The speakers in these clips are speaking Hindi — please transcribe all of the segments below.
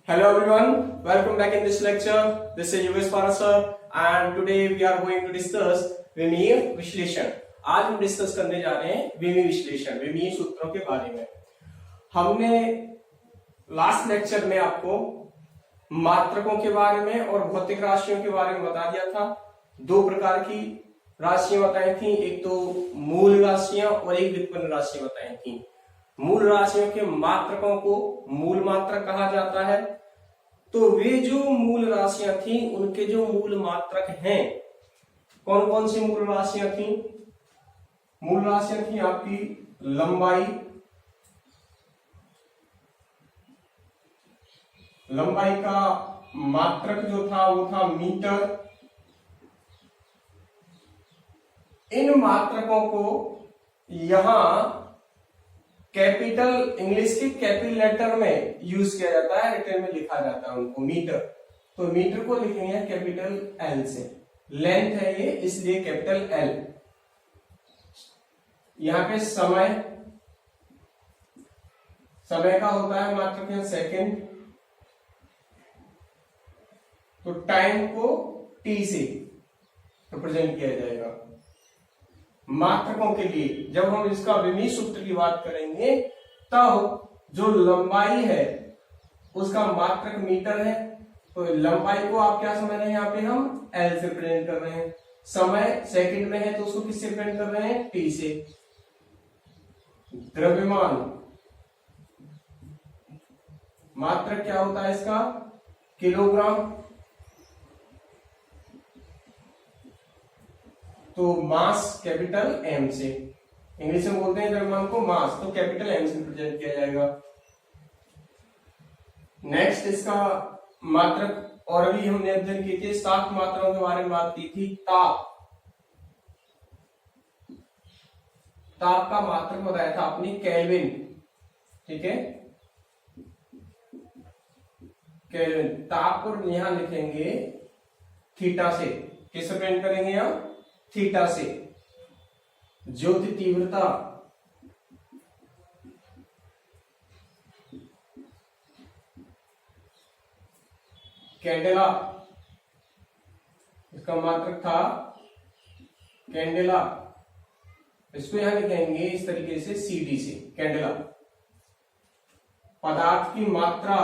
Hello everyone, welcome back in this lecture. This is Yogesh Paras sir and today we are going to discuss विमीय विश्लेषण। आज हम डिस्कस करने जा रहे हैं विमीय विश्लेषण, विमीय सूत्रों के बारे में। हमने लास्ट लेक्चर में आपको मात्रकों के बारे में और भौतिक राशियों के बारे में बता दिया था। दो प्रकार की राशियां बताई थी, एक तो मूल राशियां और एक व्युत्पन्न राशियां बताई थी। मूल राशियों के मात्रकों को मूल मात्रक कहा जाता है। तो वे जो मूल राशियां थी उनके जो मूल मात्रक हैं, कौन कौन सी मूल राशियां थी? मूल राशियां थी आपकी लंबाई, लंबाई का मात्रक जो था वो था मीटर। इन मात्रकों को यहां कैपिटल इंग्लिश के कैपिटल लेटर में यूज किया जाता है, रिटर्न में लिखा जाता है उनको मीटर। तो मीटर को लिखेंगे कैपिटल एल से, लेंथ है ये इसलिए कैपिटल एल। यहां पे समय, समय का होता है मात्रक है सेकंड, तो टाइम को टी से रिप्रेजेंट किया जाएगा। मात्रकों के लिए जब हम इसका विमीय सूत्र की बात करेंगे तब जो लंबाई है उसका मात्रक मीटर है, तो लंबाई को आप क्या समझ रहे हैं, यहाँ पे हम एल से रिप्रेजेंट कर रहे हैं। समय सेकंड में है तो उसको किससे रिप्रेजेंट कर रहे हैं, टी से। द्रव्यमान मात्रक क्या होता है इसका, किलोग्राम। तो मास कैपिटल एम से, इंग्लिश में बोलते हैं द्रव्यमान को मास, तो कैपिटल एम से रिप्रेजेंट किया जाएगा। नेक्स्ट इसका मात्रक और भी हमने अध्ययन किए थे, 7 मात्राओं के बारे में बात की थी। ताप, ताप का मात्रक बताया था आपने केल्विन, ठीक है, केल्विन। ताप को यहां लिखेंगे थीटा से, किससे रिप्रेजेंट करेंगे हम, थीटा से। ज्योति तीव्रता, कैंडेला, इसका मात्रक था कैंडेला, इसको यहां लिखेंगे इस तरीके से सीडी से, कैंडेला। पदार्थ की मात्रा,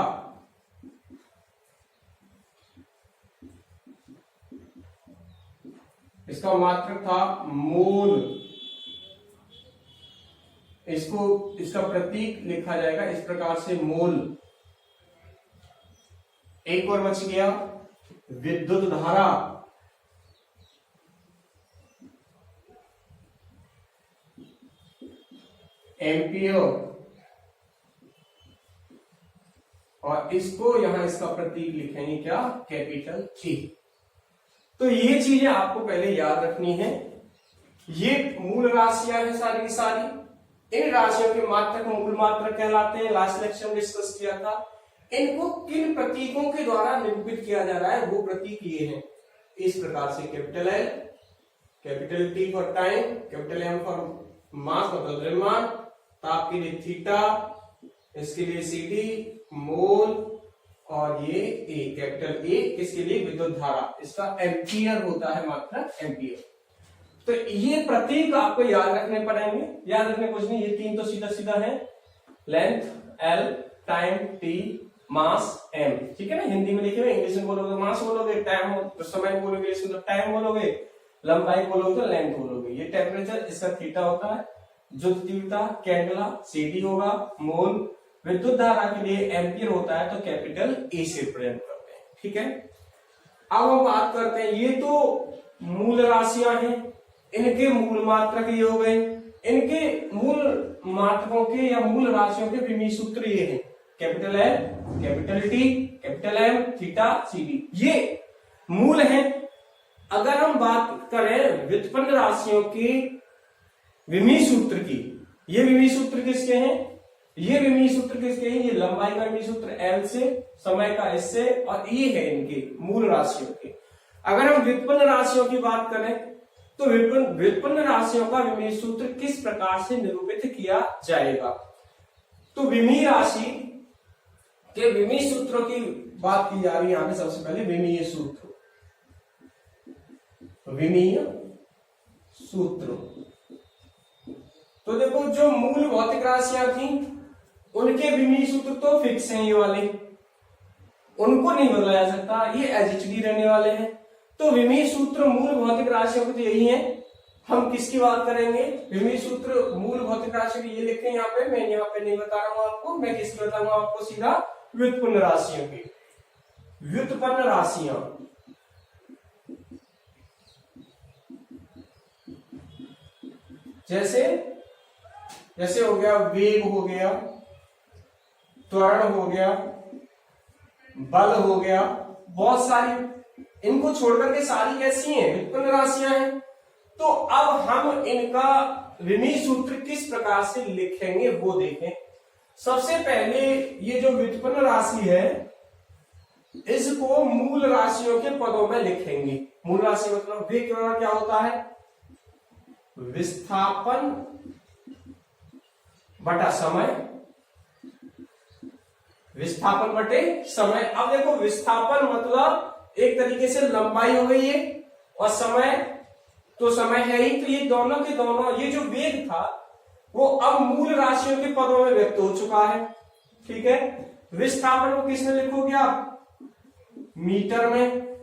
इसका मात्रक था मोल, इसको इसका प्रतीक लिखा जाएगा इस प्रकार से मोल। एक और बच गया विद्युत धारा, एम्पियर, और इसको यहां इसका प्रतीक लिखेंगे क्या, कैपिटल ए। तो ये चीजें आपको पहले याद रखनी है। ये मूल राशियां हैं सारी की सारी। इन राशियों के मात्रक मूल मात्रक कहलाते हैं, लास्ट लेक्चर में डिस्कस किया था। इनको किन प्रतीकों के द्वारा निरूपित किया जा रहा है, वो प्रतीक ये हैं इस प्रकार से, capital L, capital T for time, capital M for mass मतलब द्रव्यमान, ताप के लिए थीटा, इसके लिए सीडी, मोल, और ये ए, कैपिटल ए किसके लिए, विद्युत धारा, इसका एम्पियर होता है मात्रक एम्पियर। तो ये प्रतीक आपको याद रखने पड़ेंगे। याद रखने कुछ नहीं, ये तीन तो सीधा सीधा है, लेंथ एल, टाइम टी, मास एम, ठीक है ना। हिंदी में लिखे हुए, इंग्लिश में बोलोगे मास बोलोगे, टाइम हो तो समय बोलोगे, इसमें तो टाइम बोलोगे, लंबाई बोलोगे तो लेंथ बोलोगे। ये टेम्परेचर इसका थीटा होता है, ज्योति तीव्रता कैंडेला सीडी होगा, मोल, विद्युत धारा के लिए एम्पियर होता है, तो कैपिटल ए से रिप्रेजेंट करते हैं, ठीक है। अब हम बात करते हैं, ये तो मूल राशियां हैं, इनके मूल मात्रक ये हो गए। इनके मूल मात्रकों के या मूल राशियों के विमीय सूत्र ये हैं, capital L, capital T, capital M, theta, CD, ये मूल हैं। अगर हम बात करें व्युत्पन्न राशियों के विमीय सूत्र की, ये विमीय सूत्र किसके हैं, ये विमीय सूत्र किसके हैं, ये लंबाई का विमीय सूत्र एल से, समय का इससे, और ये है इनके मूल राशियों के। अगर हम व्युत्पन्न राशियों की बात करें तो व्युत्पन्न राशियों का विमीय सूत्र किस प्रकार से निरूपित किया जाएगा। तो विमीय राशि कि विमीय सूत्रों की बात की जा रही है यहां पे। सबसे पहले विमीय सूत्र, विमीय सूत्र। तो देखो जो मूल भौतिक राशियां थी उनके विमीय सूत्र तो फिक्स हैं, ये वाले, उनको नहीं बदला जा सकता, ये एचडी रहने वाले हैं। तो विमीय सूत्र मूल भौतिक राशियों के तो यही है। हम किसकी बात करेंगे? विमीय सूत्र मूल भौतिक राशियों की ये लिखे यहाँ पे, मैं यहाँ पे नहीं बता रहा हूं आपको, मैं किसकी बताऊंगा आपको? सीधा व्युत्पन्न राशियों की। व्युत्पन्न राशियां, जैसे हो गया वेग, हो गया त्वरण, हो गया बल, हो गया, बहुत सारी, इनको छोड़कर के सारी कैसी हैं? व्युत्पन्न राशियां हैं। तो अब हम इनका विमीय सूत्र किस प्रकार से लिखेंगे वो देखें। सबसे पहले ये जो व्युत्पन्न राशि है इसको मूल राशियों के पदों में लिखेंगे। मूल राशि मतलब वेग क्या होता है? विस्थापन बटा समय, विस्थापन बटे समय। अब देखो विस्थापन मतलब एक तरीके से लंबाई हो गई है, और समय तो समय है ही। तो ये दोनों के दोनों, ये जो वेग था वो अब मूल राशियों के पदों में व्यक्त हो चुका है। ठीक है, विस्थापन को किस में लिखोगे आप? मीटर में।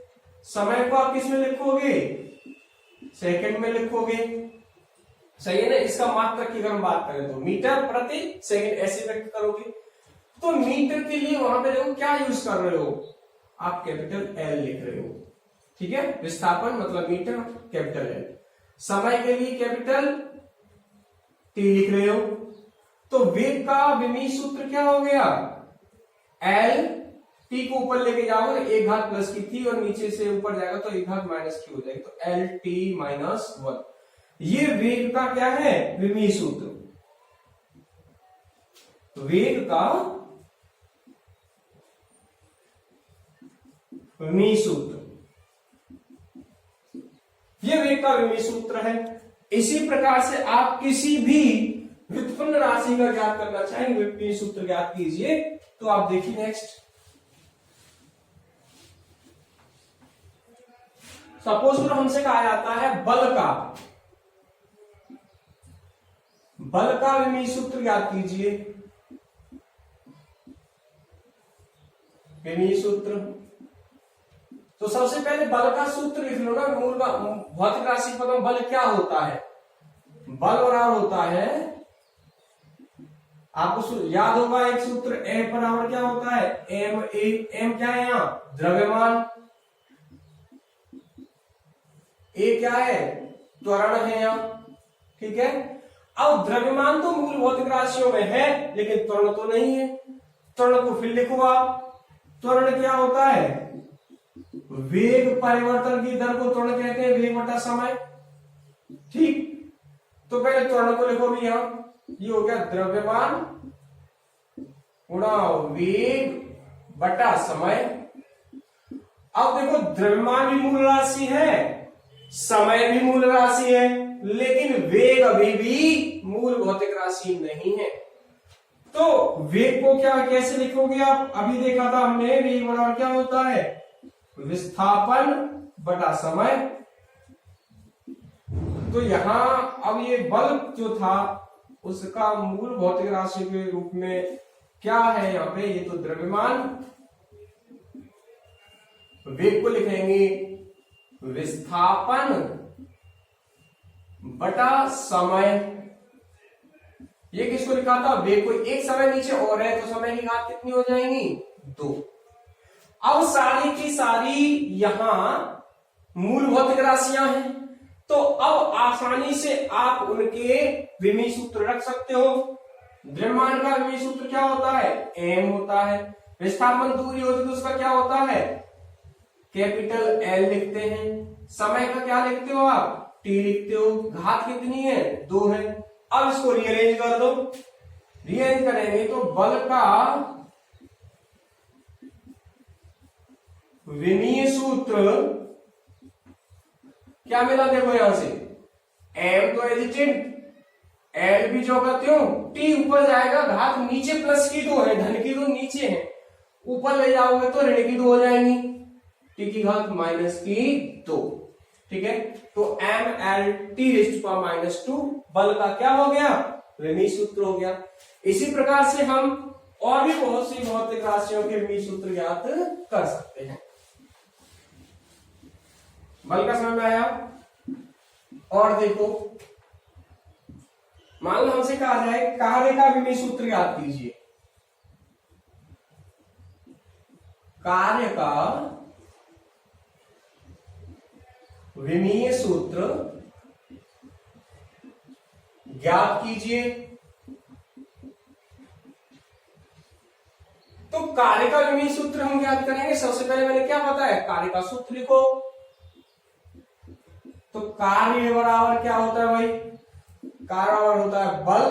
समय को आप किस में लिखोगे? सेकंड में लिखोगे। सही है ना? इसका मात्रक की अगर हम बात करें तो मीटर प्रति सेकंड ऐसे व्यक्त करोगे। तो मीटर के लिए वहां पे देखो क्या यूज कर रहे हो आप? कैपिटल एल लिख रहे हो। ठीक है, विस्थापन मतलब मीटर, कैपिटल एल। समय के लिए कैपिटल टी लिख रहे हो। तो वेग का विमीय सूत्र क्या हो गया? एल, टी को ऊपर लेके जाओगे तो एक घात प्लस की थी, और नीचे से ऊपर जाएगा तो एक घात माइनस की हो जाएगी, तो एल टी माइनस 1। ये वेग का क्या है? विमीय सूत्र। वेग का विमीय सूत्र, ये वेग का विमीय सूत्र है। इसी प्रकार से आप किसी भी व्युत्पन्न राशि का ज्ञात करना चाहेंगे, विमीय सूत्र ज्ञात कीजिए। तो आप देखिए नेक्स्ट, सपोज हमसे कहा जाता है बल का विमीय सूत्र ज्ञात कीजिए। विमीय सूत्र, तो सबसे पहले बल का सूत्र लिख लो ना। मूल भौतिक राशि पद में बल क्या होता है? बल बराबर होता है, आपको याद होगा एक सूत्र, एम बराबर क्या होता है? M A. एम क्या है यहाँ? द्रव्यमान। ए क्या है? त्वरण है यहाँ। ठीक है, अब द्रव्यमान तो मूल भौतिक राशियों में है, लेकिन त्वरण तो नहीं है। त्वरण को फिर लिखो आप। त्वरण क्या होता है? वेग परिवर्तन की दर को त्वरण कहते हैं, वेग बटा समय। ठीक, तो पहले त्वरण को लिखो भी यहां। ये हो गया द्रव्यमान गुणा वेग बटा समय। अब देखो द्रव्यमान भी मूल राशि है, समय भी मूल राशि है, लेकिन वेग अभी भी मूल भौतिक राशि नहीं है। तो वेग को क्या कैसे लिखोगे आप? अभी देखा था हमने, वेग बराबर क्या होता है? विस्थापन बटा समय। तो यहां अब ये बल जो था उसका मूल भौतिक राशि के रूप में क्या है यहाँ पे? ये तो द्रव्यमान। वेग को लिखेंगे विस्थापन बटा समय। ये किसको लिखा था? वेग को। एक समय नीचे और है तो समय की घात कितनी हो जाएंगी? 2। अब सारी की सारी यहां मूल भौतिक राशियां हैं, तो अब आसानी से आप उनके विमीय सूत्र रख सकते हो। द्रव्यमान का विमीय सूत्र क्या होता है? एम होता है। विस्थापन दूरी होती है तो उसका क्या होता है? कैपिटल एल लिखते हैं। समय का क्या लिखते हो आप? टी लिखते हो। घात कितनी है? 2 है। अब इसको रीअरेंज कर दो। रीअरेंज करेंगे तो बल का विमीय सूत्र क्या मिला? देखो यहां से एम तो एजिटेड, एल भी जो कहते हो, टी ऊपर जाएगा, घात नीचे प्लस की 2 है, धन की 2 नीचे है, ऊपर ले जाओगे तो ऋण की 2 हो जाएंगी, टी की घात -2, ठीक है। तो mLT⁻², बल का क्या हो गया, विमीय सूत्र हो गया। इसी प्रकार से हम और भी बहुत सी भौतिक राशियों के विमीय सूत्र ज्ञात कर सकते हैं। बल का समझ में आया। और देखो, मान लो हमसे कहा जाए कार्य का विमीय सूत्र ज्ञात कीजिए। कार्य का विमीय सूत्र ज्ञात कीजिए। तो कार्य का विमीय सूत्र हम ज्ञात करेंगे। सबसे पहले मैंने क्या बताया, कार्य का सूत्र लिखो। तो कार्य बराबर क्या होता है भाई, कार्य बराबर होता है बल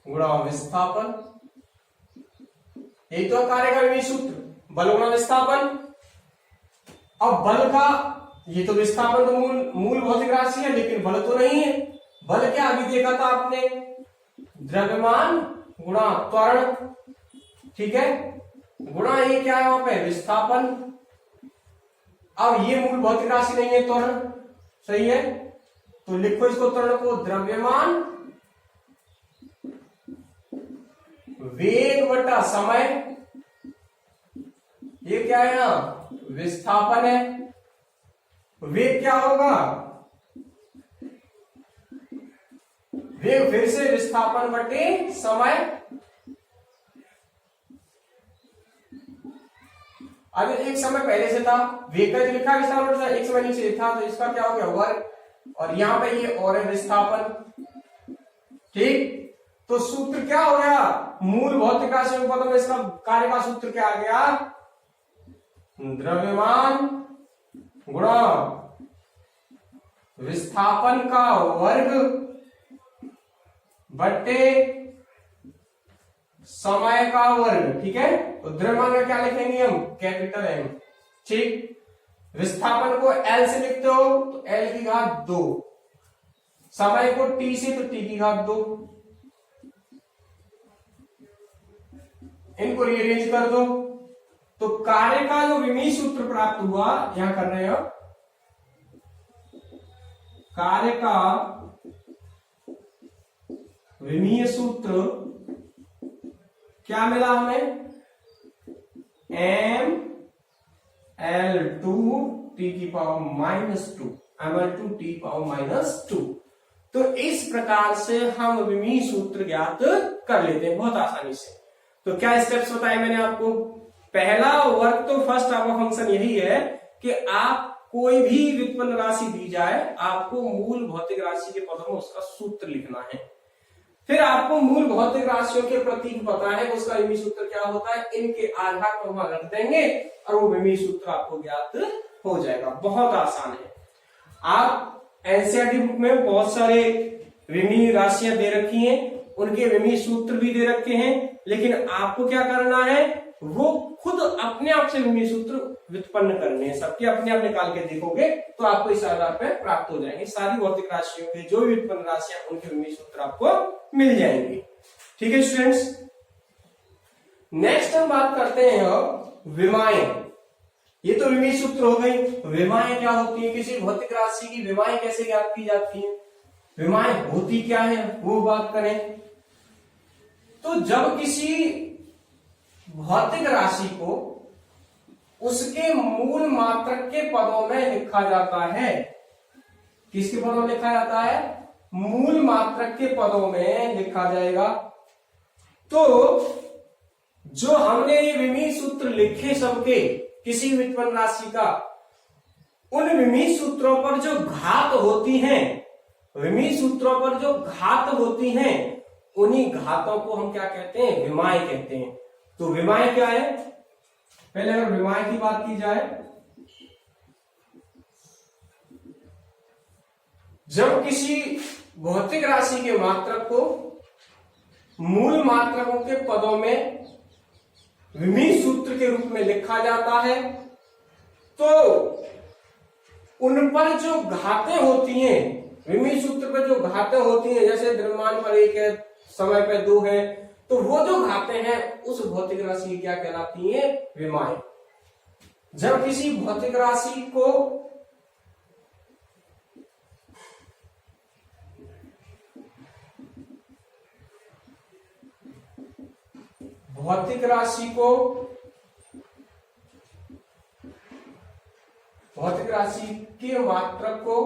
गुणा विस्थापन। यही तो कार्य का विमीय सूत्र, बल गुणा विस्थापन। अब बल का, ये तो विस्थापन तो मूल भौतिक राशि है, लेकिन बल तो नहीं है। बल क्या अभी देखा था आपने, द्रव्यमान गुणा त्वरण, ठीक है, गुणा ये क्या है वहां पे, विस्थापन। अब ये मूल भौतिक राशि नहीं है, त्वरण, सही है। तो लिखो इसको, त्वरण को, द्रव्यमान वेग बटा समय, ये क्या है ना, विस्थापन है। वेग क्या होगा, वेग फिर से विस्थापन बटे समय। अब एक समय पहले से था, वेग का लिखा विस्थापन था, एक समय नीचे था, तो इसका क्या हो गया, वर्ग, और यहां पे ये और है विस्थापन, ठीक। तो सूत्र क्या हो गया, मूल भौतिक राशि में पता, इसका कार्य का सूत्र क्या आ गया, द्रव्यमान गुणा विस्थापन का वर्ग बटे समय का वर्ग, ठीक है। तो द्रव्यमान का क्या लिखेंगे हम, कैपिटल एम, ठीक। विस्थापन को एल से लिखते हो तो एल की घात 2, समय को टी से तो टी की घात 2। इनको रीअरेंज कर दो, तो कार्य का जो विमीय सूत्र प्राप्त हुआ, यहां कर रहे हो, कार्य का विमीय सूत्र क्या मिला हमें, mL2 t की पावर -2, mL2 t पावर -2। तो इस प्रकार से हम विमीय सूत्र ज्ञात कर लेते हैं बहुत आसानी से। तो क्या स्टेप्स बताए मैंने आपको, पहला वर्क तो फर्स्ट ऑफ फंक्शन यही है कि आप कोई भी व्युत्पन्न राशि दी जाए, आपको मूल भौतिक राशि के पदों में उसका सूत्र लिखना है। फिर आपको मूल भौतिक राशियों के प्रतीक पता है, उसका विमीय सूत्र क्या होता है, इनके आधार पर वहां रख देंगे और वो विमीय सूत्र आपको ज्ञात हो जाएगा। बहुत आसान है। आप एनसीईआरटी बुक में बहुत सारे विमीय राशियां दे रखी हैं, उनके विमीय सूत्र भी दे रखे हैं, लेकिन आपको क्या करना है, वो खुद अपने आप से विमीय सूत्र व्युत्पन्न करने हैं। सबके अपने आप निकाल के देखोगे तो आपको इस आधार पर प्राप्त हो जाएंगे। सारी भौतिक राशियों के जो व्युत्पन्न राशियां, उनके विमीय सूत्र आपको मिल जाएंगे। ठीक है स्टूडेंट्स, नेक्स्ट हम बात करते हैं विमाएं। ये तो विमीय सूत्र हो गई। विमाएं क्या होती है, किसी भौतिक राशि की विमाएं कैसे ज्ञात की जाती है, विमाएं होती क्या है वो बात करें। तो जब किसी भौतिक राशि को उसके मूल मात्रक के पदों में लिखा जाता है, किसके पदों में लिखा जाता है, मूल मात्रक के पदों में लिखा जाएगा। तो जो हमने ये विमीय सूत्र लिखे सबके, किसी व्युत्पन्न राशि का, उन विमीय सूत्रों पर जो घात होती हैं, विमीय सूत्रों पर जो घात होती हैं, उन्हीं घातों को हम क्या कहते हैं, विमाएं कहते हैं। तो विमाएं क्या है, पहले अगर विमाएं की बात की जाए, जब किसी भौतिक राशि के मात्रक को मूल मात्रकों के पदों में विमीय सूत्र के रूप में लिखा जाता है, तो उन पर जो घातें होती हैं, विमीय सूत्र पर जो घातें होती हैं, जैसे द्रव्यमान पर 1 है, समय पर 2 है, तो वो जो घातें हैं उस भौतिक राशि की क्या कहलाती है? विमाएं। जब किसी भौतिक राशि को भौतिक राशि के मात्रक को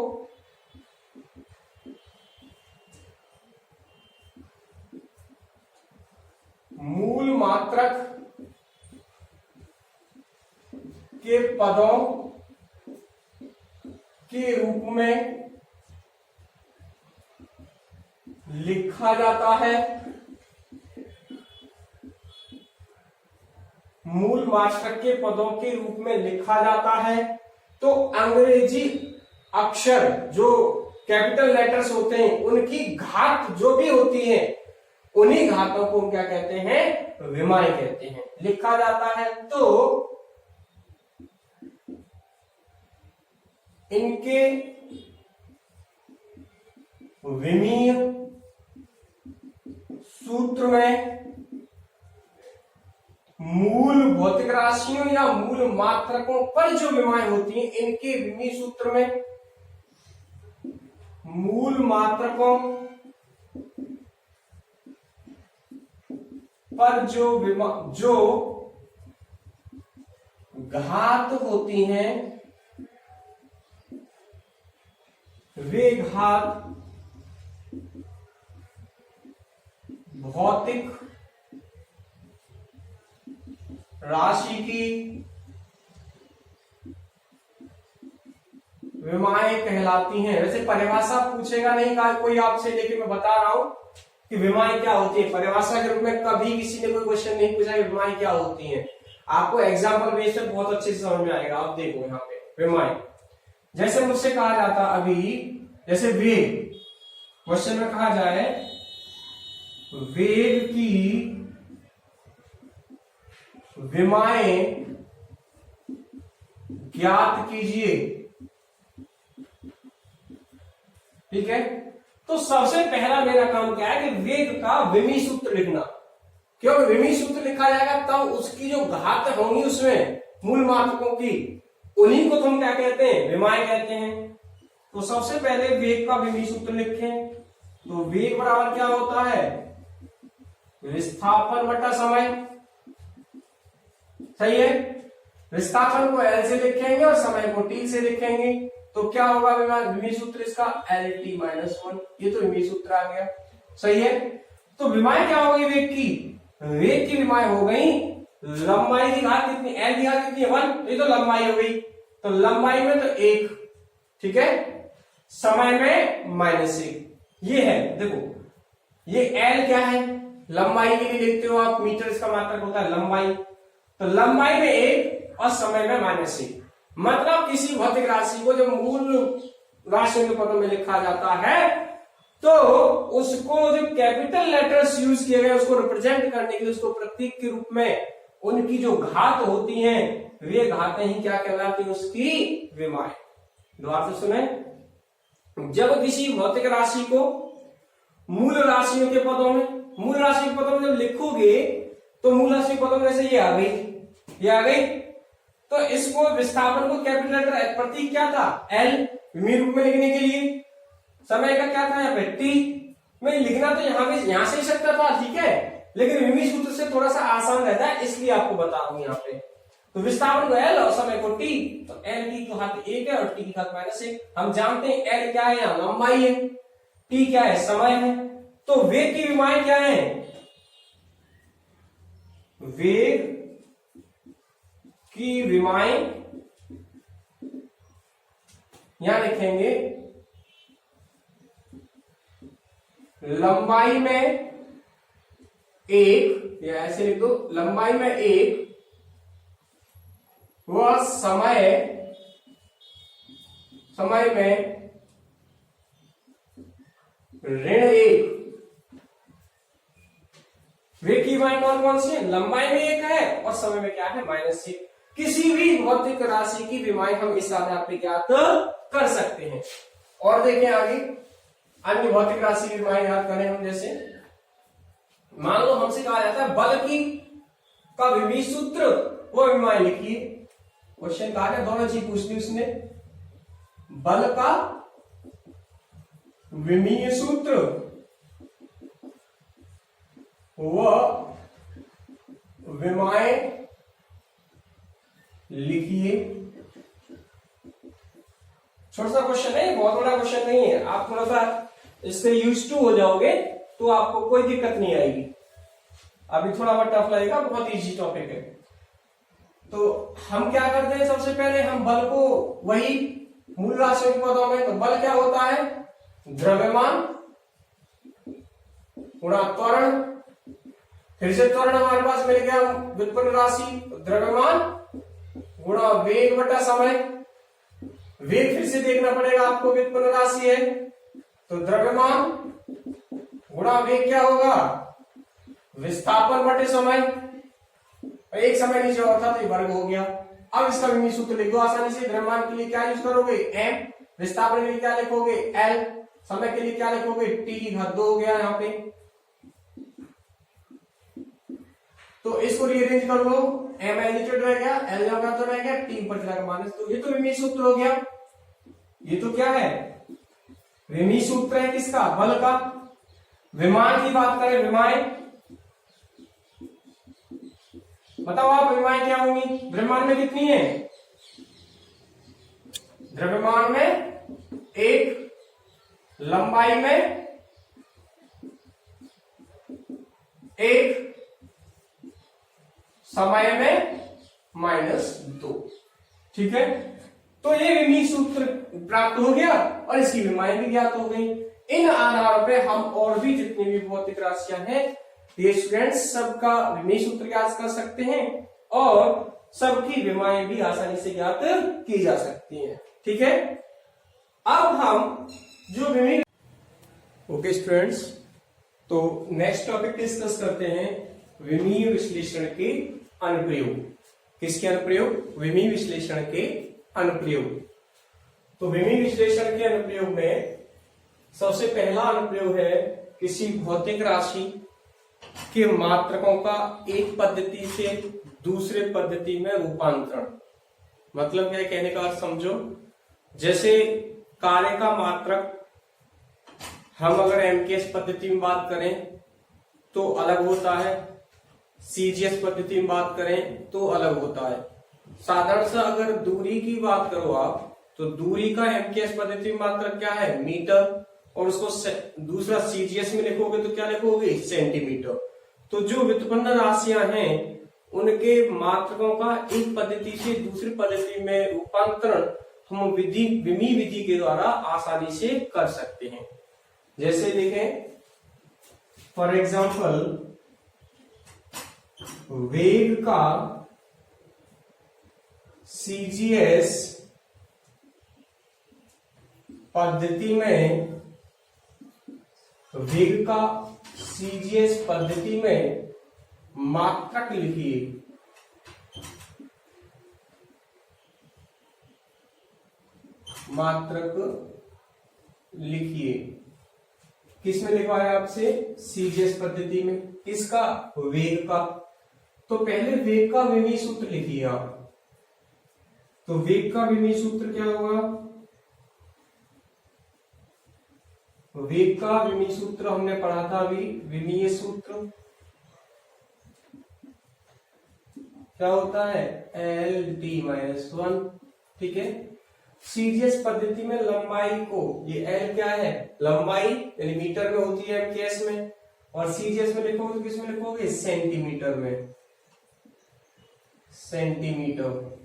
मूल मात्रक के पदों के रूप में लिखा जाता है। मूल मात्रक के पदों के रूप में लिखा जाता है। तो अंग्रेजी अक्षर जो कैपिटल लेटर्स होते हैं उनकी घात जो भी होती है उन्हीं घातों को क्या कहते हैं? विमाएं कहते हैं। लिखा जाता है तो इनके विमीय सूत्र में मूल भौतिक राशियों या मूल मात्रकों पर जो विमाएं होती हैं, इनके विमीय सूत्र में मूल मात्रकों पर जो घात होती हैं वे घात भौतिक राशि की विमाएं कहलाती हैं। वैसे परिभाषा पूछेगा नहीं का कोई आपसे, लेकिन मैं बता रहा हूं कि विमाएं क्या होती है। परिभाषा के रूप में कभी किसी ने कोई क्वेश्चन नहीं पूछा कि विमाएं क्या होती हैं। आपको एग्जाम्पल बेस पे बहुत अच्छे से समझ में आएगा। आप देखो यहाँ पे विमाएं, जैसे मुझसे कहा जाता अभी, जैसे वेग, क्वेश्चन में कहा जाए वेग की विमाएं ज्ञात कीजिए, ठीक है। तो सबसे पहला मेरा काम क्या है कि वेग का विमीय सूत्र लिखना। क्यों विमीय सूत्र लिखा जाएगा तब उसकी जो घात होंगी उसमें मूल मात्रकों की, उन्हीं को तुम क्या कहते हैं? विमाएं कहते हैं। तो सबसे पहले वेग का विमीय सूत्र लिखें। तो वेग बराबर क्या होता है? विस्थापन बटा समय। सही है। विस्थापन को एल से लिखेंगे और समय को टी से लिखेंगे। तो क्या होगा विमीय सूत्र इसका? L T minus 1। ये तो विमीय सूत्र आ गया। सही है। तो विमाएं क्या हो गई वेग की? वेग की विमाएं हो गई लंबाई की घात कितनी? एल की घात कितनी है? 1। ये तो लंबाई हो गई। तो लंबाई में तो 1, ठीक है, समय में -1। ये है, देखो ये एल क्या है? लंबाई के लिए लिखते हो आप, मीटर इसका मात्रक होता है लंबाई। तो लंबाई में 1 और समय में -1। मतलब किसी भौतिक राशि को जब मूल राशियों के पदों में लिखा जाता है तो उसको जो कैपिटल लेटर्स यूज किए गए उसको रिप्रेजेंट करने के लिए, उसको प्रतीक के रूप में उनकी जो घात होती हैं वे घातें ही क्या कहलाती हैं? उसकी विमाएं। दोबारा से सुने, जब किसी भौतिक राशि को मूल राशियों के पदों में, मूल राशि के पदों में जब लिखोगे तो मूल राशि के पदों में जैसे ये आ गई, ये आ गई, तो इसको विस्थापन को कैपिटल लेटर प्रतीक क्या था? एल। विमीय रूप में लिखने के लिए समय का क्या था? यहाँ पे टी में लिखना तो यहां से ही सकता था, ठीक है, लेकिन विमीय सूत्र से थोड़ा सा आसान रहता है, इसलिए आपको बता रहा हूं यहाँ पे। तो विस्थापन को एल और समय को टी। तो एल की घात 1 है और टी की घात -1। हम जानते हैं एल क्या है? यहाँ लंबाई है, टी क्या है? समय है। तो वेग की विमाएं क्या है? वेग की विमाएं यहां लिखेंगे लंबाई में 1, या ऐसे लिख दो, लंबाई में 1 व समय में -1। वे की विमाएं कौन कौन सी है? लंबाई में 1 है और समय में क्या है? -1। किसी भी भौतिक राशि की विमाएं हम इस आधार पर ज्ञात कर सकते हैं। और देखें आगे अन्य भौतिक राशि की विमाएं ज्ञात करें हम, जैसे मान लो हमसे कहा जाता है बल की का विमीय सूत्र वो विमाएं लिखिए। क्वेश्चन कहा गया, दोनों चीज पूछ ली उसने, बल का विमीय सूत्र व विमाएं लिखिए। छोटा सा क्वेश्चन है, बहुत बड़ा क्वेश्चन नहीं है, आप थोड़ा सा इससे यूज टू हो जाओगे तो आपको कोई दिक्कत नहीं आएगी। अभी थोड़ा बहुत टफ लगेगा, बहुत इजी टॉपिक है। तो हम क्या करते हैं, सबसे पहले हम बल को वही मूल राशियों के पदों में, तो बल क्या होता है, द्रव्यमान गुणा त्वरण, फिर से त्वरण हमारे पास मिल गया व्युत्पन्न राशि, द्रव्यमान गुणा वेग बटा समय, वेग फिर से देखना पड़ेगा आपको, व्युत्पन्न राशि है तो द्रव्यमान गुणा वेग क्या होगा, विस्थापन बटे समय, एक समय नीचे और था तो ये वर्ग हो गया। अब इसका विमीय सूत्र लिख दो आसानी से। द्रव्यमान के लिए क्या यूज करोगे, m, विस्थापन के लिए क्या लिखोगे, l, समय के लिए क्या लिखोगे, t की घात 2 हो गया यहाँ पे। तो इसको रीअरेंज कर लो, m एलिटेड रह गया, l जगह तो रह गया, t ऊपर चला गया माइनस, तो ये तो विमीय सूत्र हो गया। ये तो क्या है, विमीय सूत्र है किसका, बल का। विमान की बात करें, विमाएं बताओ आप, विमाएं क्या होंगी, द्रव्यमान में कितनी है, द्रव्यमान में एक, लंबाई में एक, समय में -2। ठीक है, तो ये विमीय सूत्र प्राप्त हो गया और इसकी विमाएं भी ज्ञात हो गई। इन आधारों पे हम और भी जितनी भी भौतिक राशियां हैं ये स्टूडेंट्स सबका विमीय सूत्र ज्ञात कर सकते हैं और सबकी विमाएं भी आसानी से ज्ञात की जा सकती हैं। ठीक है, अब हम जो विमीय, ओके स्टूडेंट्स, तो नेक्स्ट टॉपिक डिस्कस करते हैं विमीय विश्लेषण के अनुप्रयोग। किसके अनुप्रयोग, विमीय विश्लेषण के अनुप्रयोग। तो विमीय विश्लेषण के अनुप्रयोग में सबसे पहला अनुप्रयोग है किसी भौतिक राशि के मात्रकों का एक पद्धति से दूसरे पद्धति में रूपांतरण। मतलब क्या कहने का अर्थ समझो, जैसे कार्य का मात्रक हम अगर एमकेएस पद्धति में बात करें तो अलग होता है, सीजीएस पद्धति में बात करें तो अलग होता है। साधारण सा अगर दूरी की बात करो आप, तो दूरी का एमकेएस पद्धति में मात्रक क्या है, मीटर, और उसको दूसरा सीजीएस में लिखोगे तो क्या लिखोगे, सेंटीमीटर। तो जो व्युत्पन्न राशियां हैं उनके मात्रकों का एक पद्धति से दूसरी पद्धति में रूपांतरण हम विमीय विधि के द्वारा आसानी से कर सकते हैं। जैसे देखें, फॉर एग्जाम्पल वेग का सीजीएस पद्धति में, वेग का सीजीएस पद्धति में मात्रक लिखिए। मात्रक लिखिए, किसमें लिखवाया आपसे, सीजीएस पद्धति में, किसका, वेग का। तो पहले वेग का विमीय सूत्र लिखिए आप। तो वेग का विमीय सूत्र क्या होगा, वेग का विमीय सूत्र हमने पढ़ा था अभी, विमीय सूत्र क्या होता है, L/T-1। ठीक है, सीजीएस पद्धति में लंबाई को, ये L क्या है, लंबाई यानी मीटर में होती है एमकेएस में, और सीजीएस में लिखोगे तो किसमें लिखोगे, सेंटीमीटर में, सेंटीमीटर।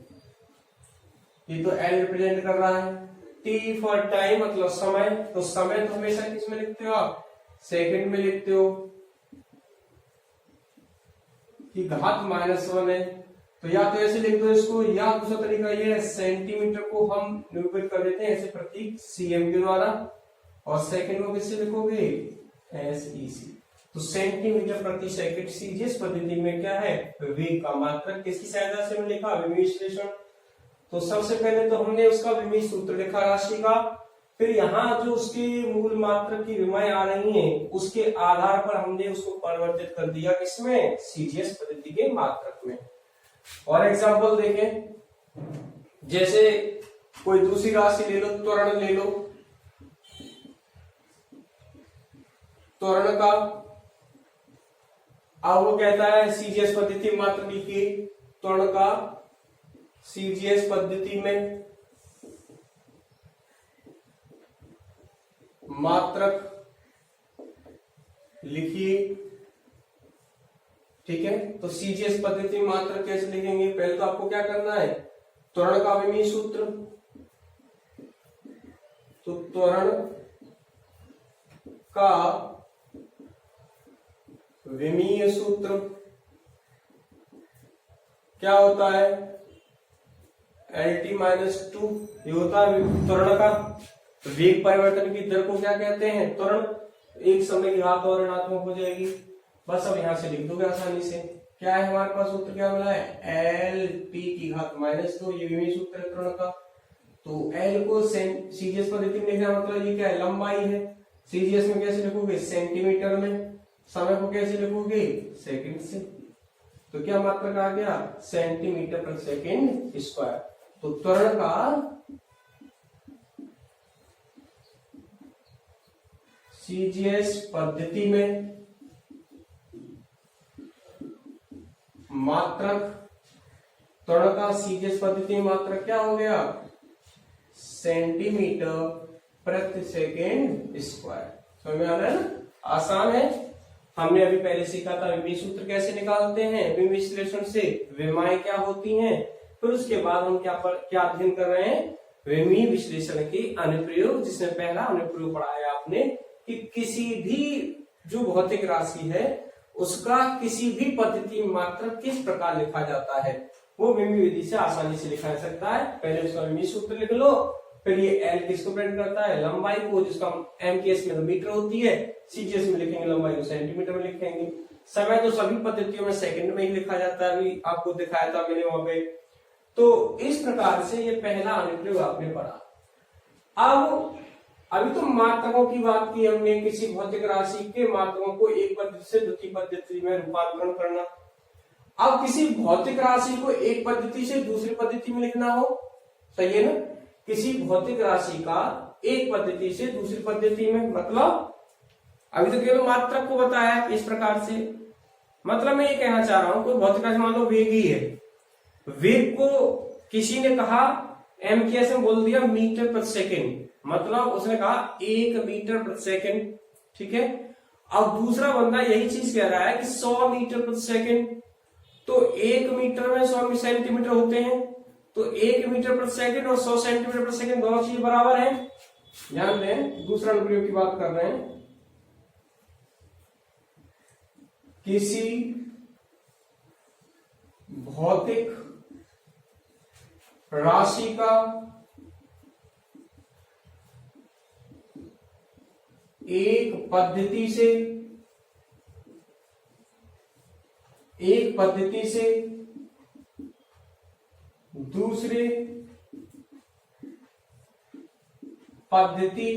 ये तो L रिप्रेजेंट कर रहा है। T फॉर टाइम मतलब समय, तो समय तो हमेशा किसमें लिखते हो आप, सेकंड में लिखते हो, कि घात -1 है। तो या तो ऐसे लिख दो इसको, या दूसरा तरीका ये है, सेंटीमीटर को हम निरूपित कर देते हैं ऐसे प्रतीक सीएम के द्वारा, और सेकंड को किससे लिखोगे, SEC। तो सेंटीमीटर प्रति सेकंड सीजीएस पद्धति में क्या है, वेग का मात्रक। किसकी सहायता से हमने लिखा, विमीय विश्लेषण। तो सबसे पहले तो हमने उसका विमीय सूत्र लिखा राशि का, फिर यहाँ जो उसके मूल मात्रक की विमाएं आ रही हैं उसके आधार पर हमने उसको परिवर्तित कर दिया किसमें, सीजीएस पद्धति के मात्रक में। और एग्जांपल देखें, जैसे कोई दूसरी राशि ले लो, त्वरण ले लो, त्वरण का अब वो कहता है सीजीएस पद्धति मात्रक लिखिए, त्वरण का सीजीएस पद्धति में मात्रक लिखिए। ठीक है, तो सीजीएस पद्धति में मात्रक कैसे लिखेंगे, पहले तो आपको क्या करना है, त्वरण का विमीय सूत्र, तो त्वरण का विमीय सूत्र क्या होता है, LT-2, ये होता है त्वरण का वेग परिवर्तन की दर को क्या कहते हैं, त्वरण। एक समय की घात और ऋणात्मक हो जाएगी, बस अब यहां से लिख दोगे आसानी से। क्या है हमारे पास सूत्र, क्या मिला है, LT की घात -2, ये विमीय सूत्र है त्वरण का। तो L को सीजीएस पद्धति में लिखना मतलब ये क्या है, लंबाई है। सीजीएस में कैसे लिखोगे, सेंटीमीटर में। समय को कैसे लिखोगे, सेकंड से। तो क्या मात्रक आ गया, सेंटीमीटर पर सेकंड स्क्वायर। तो त्वरण का सीजीएस पद्धति में मात्रक, त्वरण का सीजीएस पद्धति में मात्रक क्या हो गया, सेंटीमीटर प्रति सेकेंड स्क्वायर। समझ में आ रहा है ना, आसान है। हमने अभी पहले सीखा था विमीय सूत्र कैसे निकालते हैं, विमीय विश्लेषण से विमाएं क्या होती हैं। फिर उसके बाद हम क्या अध्ययन कर रहे हैं, विमीय विश्लेषण के अनुप्रयोग, जिसमें पहला अनुप्रयोग पढ़ाया आपने कि किसी भी जो भौतिक राशि है उसका किसी भी पद्धति मात्रक किस प्रकार लिखा जाता है, वो विमीय विधि से आसानी से लिखा जा सकता है। पहले उसका विमीय सूत्र लिख लो, फिर ये L किसको प्रेजेंट करता है, लंबाई को, जिसका M केस में तो मीटर होती है, सीजीएस में लिखेंगे लंबाई को सेंटीमीटर में लिखेंगे। समय तो सभी पद्धतियों में सेकंड में ही लिखा जाता है, अभी आपको दिखाया था मैंने वहां पे। तो इस प्रकार से ये पहला अनुप्रयोग आपने पढ़ा। अब अभी तो मात्रकों की बात की हमने, किसी भौतिक राशि के मात्रकों को एक पद्धति से दूसरी पद्धति में रूपांतरण करना। अब किसी भौतिक राशि को एक पद्धति से दूसरी पद्धति में लिखना हो, सही है ना, किसी भौतिक राशि का एक पद्धति से दूसरी पद्धति में, मतलब अभी तो केवल मात्रक को बताया इस प्रकार से। मतलब मैं ये कहना चाह रहा हूं, कोई भौतिक राशि मान लो वेग ही है, वेग को किसी ने कहा M के में बोल दिया मीटर प्रति सेकेंड, मतलब उसने कहा 1 मीटर प्रति सेकेंड। ठीक है, अब दूसरा बंदा यही चीज कह रहा है कि 100 मीटर प्रति सेकेंड। तो 1 मीटर में 100 सेंटीमीटर होते हैं, तो 1 मीटर प्रति सेकेंड और 100 सेंटीमीटर प्रति सेकेंड दोनों चीज बराबर हैं। ध्यान दें, दूसरा अनुप्रयोग की बात कर रहे हैं, किसी भौतिक राशि का एक पद्धति से दूसरे पद्धति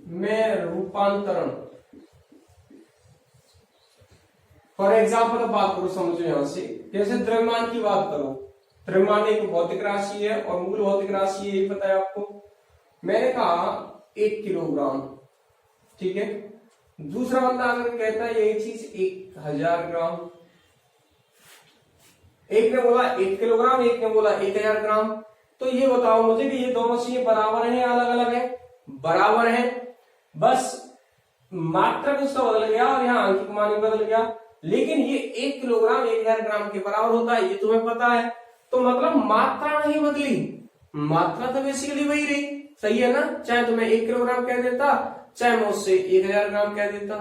में रूपांतरण। फॉर एग्जाम्पल बात करो, समझो यहां से, जैसे द्रव्यमान की बात करो। द्रव्यमान एक भौतिक राशि है और मूल भौतिक राशि है, पता है आपको। मैंने कहा 1 किलोग्राम, ठीक है। दूसरा बंदा अगर कहता है यही चीज 1000 ग्राम, एक ने बोला 1 किलोग्राम, एक ने बोला 1000 ग्राम, तो ये बताओ मुझे कि ये दोनों चीजें बराबर हैं या अलग अलग है? बराबर है, बस मात्रक उसका बदल गया और यहाँ अंकित मान बदल गया, लेकिन ये 1 किलोग्राम 1000 ग्राम के बराबर होता है, ये तुम्हें पता है। तो मतलब मात्रा नहीं बदली, मात्रा तो बेसिकली वही रही, सही है ना। चाहे तो मैं 1 किलोग्राम कह देता, चाहे मैं उससे 1000 ग्राम कह देता,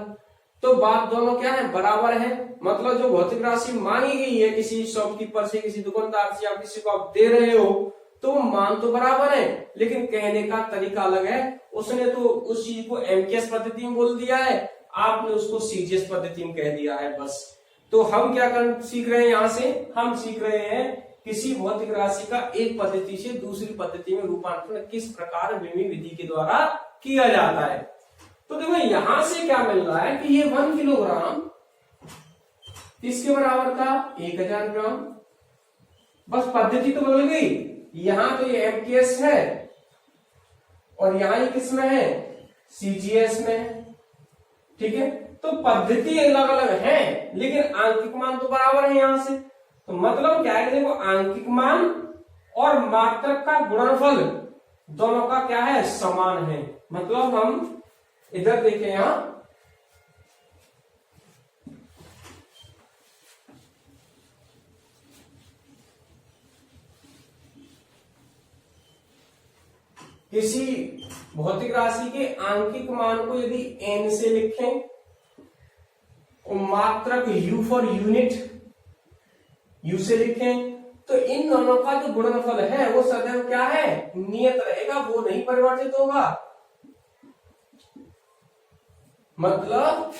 तो बात दोनों क्या है, बराबर है। मतलब जो भौतिक राशि मांगी गई है किसी शॉपकीपर से, किसी दुकानदार से, आप किसी को आप दे रहे हो, तो मान तो बराबर है, लेकिन कहने का तरीका अलग है। उसने तो उस चीज को एमकेएस पद्धति में बोल दिया है, आपने उसको सीजीएस पद्धति में कह दिया है, बस। तो हम क्या सीख रहे हैं, यहां से हम सीख रहे हैं किसी भौतिक राशि का एक पद्धति से दूसरी पद्धति में रूपांतरण किस प्रकार विमी विधि के द्वारा किया जाता है। तो देखो यहां से क्या मिल रहा है कि ये 1 किलोग्राम किसके बराबर था, 1000 ग्राम। बस पद्धति तो बदल गई, यहां तो ये एमकेएस है और यहां ये किसमें है, सीजीएस में है। ठीक है, तो पद्धति अलग अलग है लेकिन आंकिक मान तो बराबर है यहां से। तो मतलब क्या है, देखो आंकिक मान और मात्रक का गुणनफल दोनों का क्या है, समान है। मतलब हम इधर देखें, यहां किसी भौतिक राशि के आंकिक मान को यदि n से लिखें और मात्रक u फॉर यूनिट u से लिखें, तो इन दोनों का जो गुणनफल है वो सदैव क्या है, नियत रहेगा, वो नहीं परिवर्तित होगा। मतलब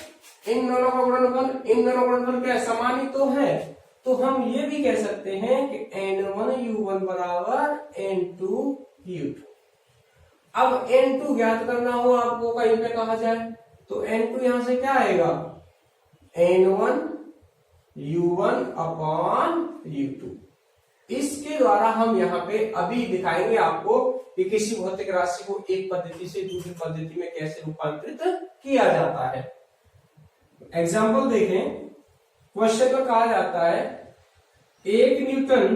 इन दोनों का गुणनफल, इन दोनों का गुणनफल क्या है, समान ही तो है। तो हम ये भी कह सकते हैं कि n1u1 बराबर n2u2। अब n2 ज्ञात करना हो आपको कहीं पे कहा जाए तो n2 यहां से क्या आएगा, n1 u1 अपॉन u2। इसके द्वारा हम यहाँ पे अभी दिखाएंगे आपको कि किसी भौतिक राशि को एक पद्धति से दूसरी पद्धति में कैसे रूपांतरित किया जाता है। एग्जाम्पल देखें, क्वेश्चन में कहा जाता है 1 न्यूटन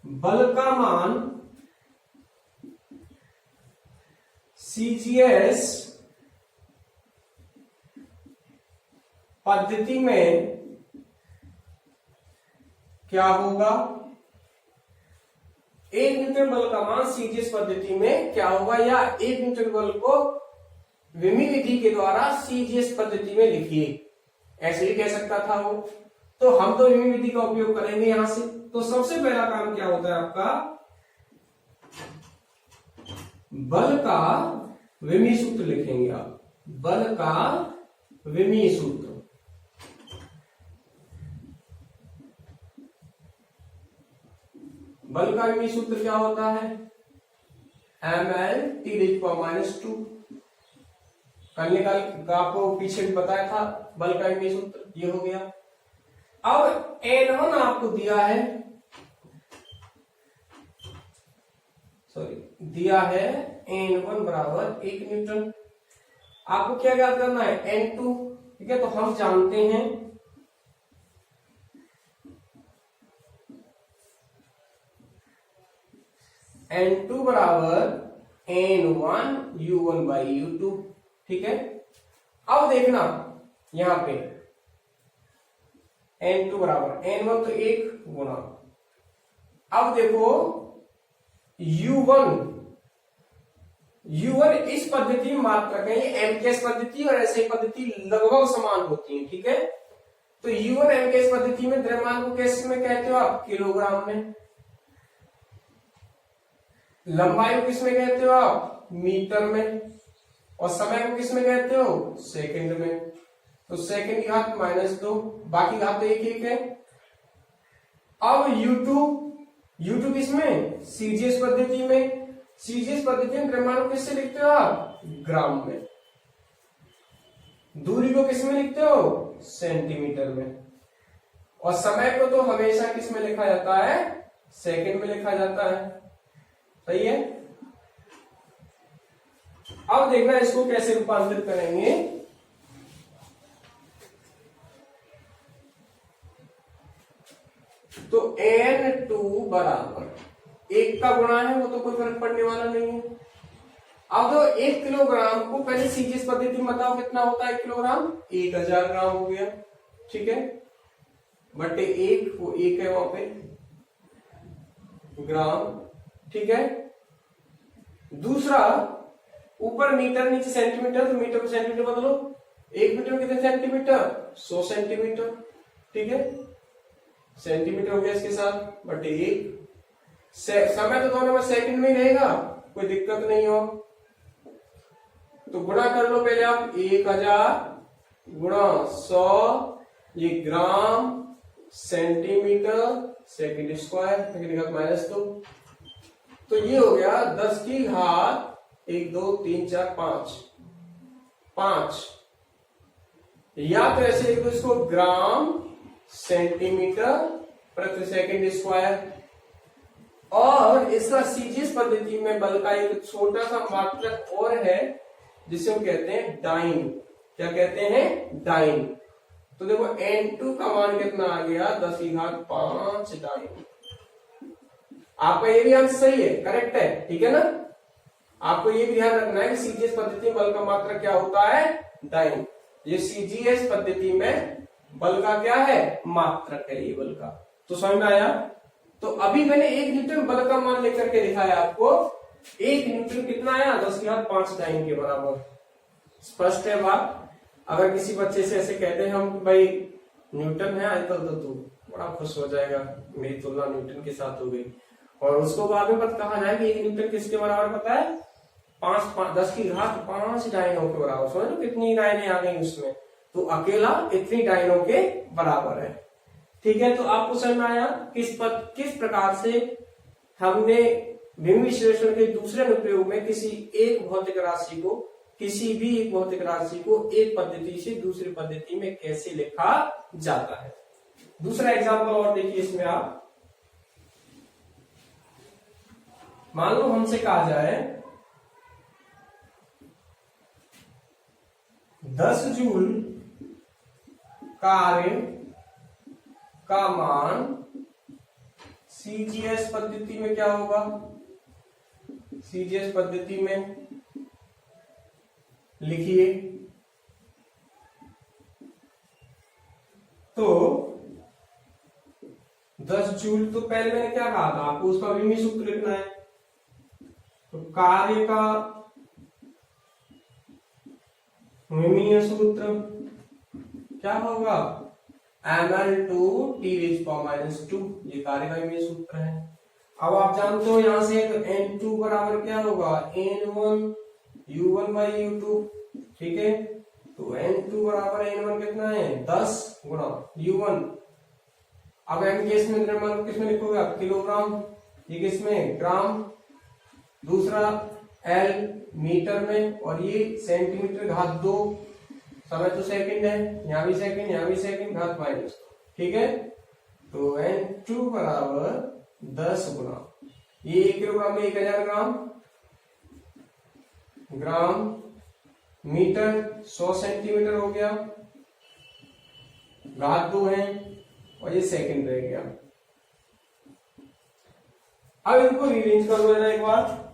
बल का मान सीजीएस पद्धति में क्या होगा। 1 न्यूटन बल का मान सीजीएस पद्धति में क्या होगा, या 1 न्यूटन बल को विमी विधि के द्वारा सीजीएस पद्धति में लिखिए, ऐसे ही कह सकता था वो। तो हम तो विमी विधि का उपयोग करेंगे यहां से। तो सबसे पहला काम क्या होता है आपका, बल का विमी सूत्र लिखेंगे आप, बल का विमी सूत्र। बल का विमी सूत्र क्या होता है, mL(T⁻²). करने का आपको पीछे भी बताया था, बल का विमी सूत्र ये हो गया। अब N1 आपको दिया है, दिया है N1 बराबर 1 न्यूटन। आपको क्या याद करना है, N2। ठीक है, तो हम जानते हैं N2 बराबर N1u1/u2। ठीक है, अब देखना यहां पे N2 बराबर N1 तो 1 गुना, अब देखो U1 इस पद्धति में मात्रक है, ये एमकेएस पद्धति और ऐसे पद्धति लगभग समान होती है। ठीक है, तो U1 एमकेएस पद्धति में द्रव्यमान को कैसे में कहते हो आप, किलोग्राम में। लंबाई को किसमें कहते हो आप, मीटर में। और समय को किसमें कहते हो, सेकंड में। तो सेकंड की घात -2, बाकी घात तो एक है। अब U2 किसमें, सीजीएस पद्धति में। सीजीएस पद्धति में द्रव्यमान को किससे लिखते हो आप, ग्राम में। दूरी को किसमें लिखते हो, सेंटीमीटर में। और समय को तो हमेशा किसमें लिखा जाता है, सेकंड में लिखा जाता है। सही है। अब देखना इसको कैसे रूपांतरित करेंगे। तो N2 बराबर 1 का गुणा है, वो तो कोई फर्क पड़ने वाला नहीं है। अब तो 1 किलोग्राम को पहले सीजीएस पद्धति में बताओ कितना होता है किलोग्राम, 1000 ग्राम हो गया। ठीक है, बटे 1, वो 1 है वहां पे ग्राम। ठीक है, दूसरा ऊपर मीटर नीचे सेंटीमीटर, तो मीटर को सेंटीमीटर बदलो। 1 मीटर में कितने सेंटीमीटर, 100 सेंटीमीटर। ठीक है, सेंटीमीटर हो गया इसके साथ, बटे 1। समय तो दोनों में सेकंड में ही रहेगा, कोई दिक्कत नहीं हो। तो गुणा कर लो पहले आप, 1000 गुणा 100, ये ग्राम सेंटीमीटर सेकंड स्क्वायर, -2। तो ये हो गया 10 की घात 1 2 3 4 5, या तो ऐसे लिखो इसको ग्राम सेंटीमीटर प्रति सेकंड स्क्वायर। और इसका सीजीएस पद्धति में बल का एक छोटा सा मात्रक और है जिसे हम कहते हैं डाइन। क्या कहते हैं? डाइन। तो देखो N2 का मान कितना आ गया? 10 की घात 5 डाइन। आपका ये भी आंसर सही है, करेक्ट है, ठीक है ना। आपको ये भी ध्यान रखना है कि सीजीएस पद्धति में बल का मात्रक क्या होता है? डाइन। ये सीजीएस पद्धति में बल का क्या है? मात्रक है ये बल का। तो समझ में आया? तो अभी मैंने 1 न्यूटन बल का मान लेकर के दिखाया आपको। 1 न्यूटन कितना आया? 10 की घात 5 डाइन के बराबर। स्पष्ट है बात? अगर किसी बच्चे से ऐसे कहते हैं हम भाई न्यूटन है आजकल, तो तू बड़ा खुश हो जाएगा, मेरी तुलना न्यूटन के साथ हो गई। और उसको बाद में पता कहा जाए कि 1 न्यूटन किसके बराबर पता है? 10 की घात 5 डायनों के बराबर। समझ लो कितनी डायनें आ गई उसमें, तो अकेला इतनी डायनों के बराबर है। ठीक है, तो आपको समझ में आया किस प्रकार से हमने विभव विश्लेषण के दूसरे अनुप्रयोग में किसी एक भौतिक राशि को एक पद्धति से दूसरी पद्धति में कैसे लिखा जाता है। दूसरा एग्जांपल और देखिए इसमें आप, मान लो हमसे कहा जाए 10 जूल कार्य का मान सीजीएस पद्धति में क्या होगा? सीजीएस पद्धति में लिखिए। तो 10 जूल, तो पहले मैंने क्या कहा था आपको? उसका विमीय सूत्र लिखना है। तो कार्य का विमीय सूत्र क्या होगा? ml/2 ये कार्य का विमीय सूत्र है। अब आप जानते हो यहां से N2 बराबर क्या होगा? N1 U1/U2। ठीक है, तो N2 बराबर N1 कितना है? 10 गुणा U1। अब M केस में द्रव्यमान किसमें लिखोगे आप? किलोग्राम। ये किसमें? ग्राम। दूसरा L मीटर में, और ये सेंटीमीटर घात 2। समय तो सेकंड है, यहाँ भी सेकंड, घात -2। ठीक है, तो N2 बराबर 10 गुना ये 1 किलोग्राम में 1000 ग्राम मीटर 100 सेंटीमीटर हो गया, घात 2 है, और ये सेकंड रह गया। अब इनको रीअरेंज कर दो एक बार।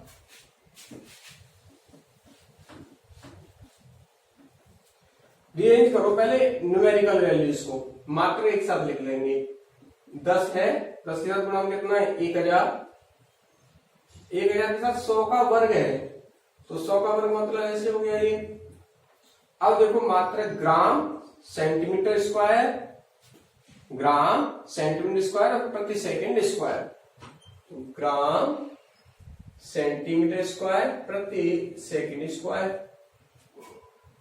रीअरेंज करो पहले न्यूमेरिकल वैल्यूज को, मात्र एक साथ लिख लेंगे। 10 है, 10 के साथ गुणा कितना है? 1000। 1000 के साथ 100 का वर्ग है, तो 100 का वर्ग मतलब ऐसे हो गया ये। अब देखो मात्र ग्राम सेंटीमीटर स्क्वायर और प्रति सेकंड स्क्वायर। तो ग्राम सेंटीमीटर स्क्वायर प्रति सेकंड स्क्वायर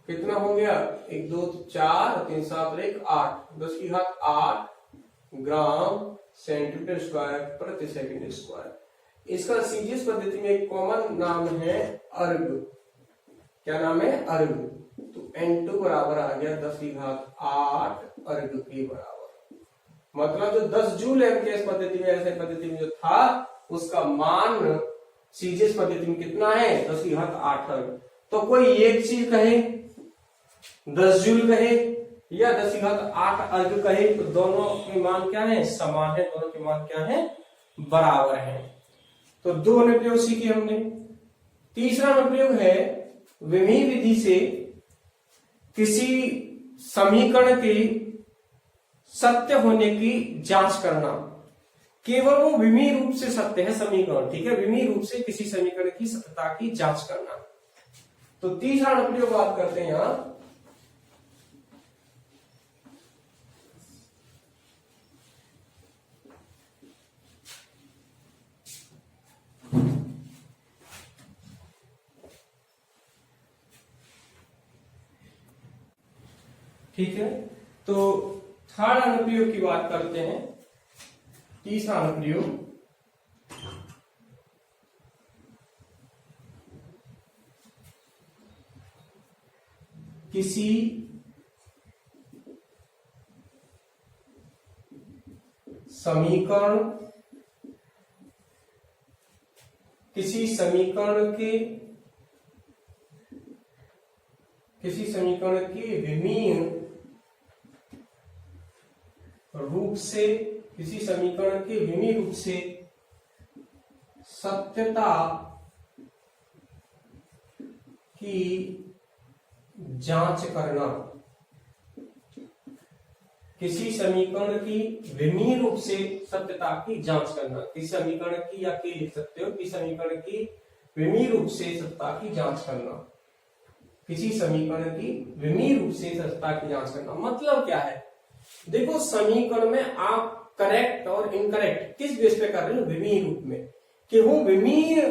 कितना हो गया? 1 2 4 3 7 1 8, 10 की घात 8 ग्राम सेंटीमीटर स्क्वायर प्रति सेकंड स्क्वायर। इसका सीजीएस पद्धति में एक कॉमन नाम है अर्ग। क्या नाम है? अर्ग। तो N2 बराबर आ गया 10 की घात 8 अर्ग के बराबर। मतलब जो 10 जूल एमकेएस पद्धति में, ऐसे पद्धति में जो था, उसका मान सीजीएस पद्धति में कितना है? 10 की घात 8 अर्ग। तो कोई एक चीज कहे 10 जूल कहे या 10 की घात 8 अर्ग कहे, तो दोनों के मान क्या है? समान है। दोनों के मान क्या है? बराबर है। तो 2 अनुप्रयोग सीखे हमने। तीसरा अनुप्रयोग है विमीय विधि से किसी समीकरण के सत्य होने की जांच करना। केवल वो विमीय रूप से सत्य है समीकरण, ठीक है, विमीय रूप से किसी समीकरण की सत्यता की जांच करना। तो तीसरा अनुप्रयोग बात करते हैं यहां। ठीक है, तो थर्ड अनुप्रयोग की बात करते हैं। तीसरा अनुप्रयोग, किसी समीकरण के विमीय रूप से सत्यता की जांच करना। किसी समीकरण की विमीय रूप से सत्यता की जांच करना। किसी समीकरण की, या के लिख सकते हो, किसी समीकरण की विमीय रूप से सत्यता की जांच करना। किसी समीकरण की विमीय रूप से सत्यता की जांच करना मतलब क्या है? देखो, समीकरण में आप करेक्ट और इनकरेक्ट किस बेस पे कर रहे हो? विमीय रूप में, कि वो विमीय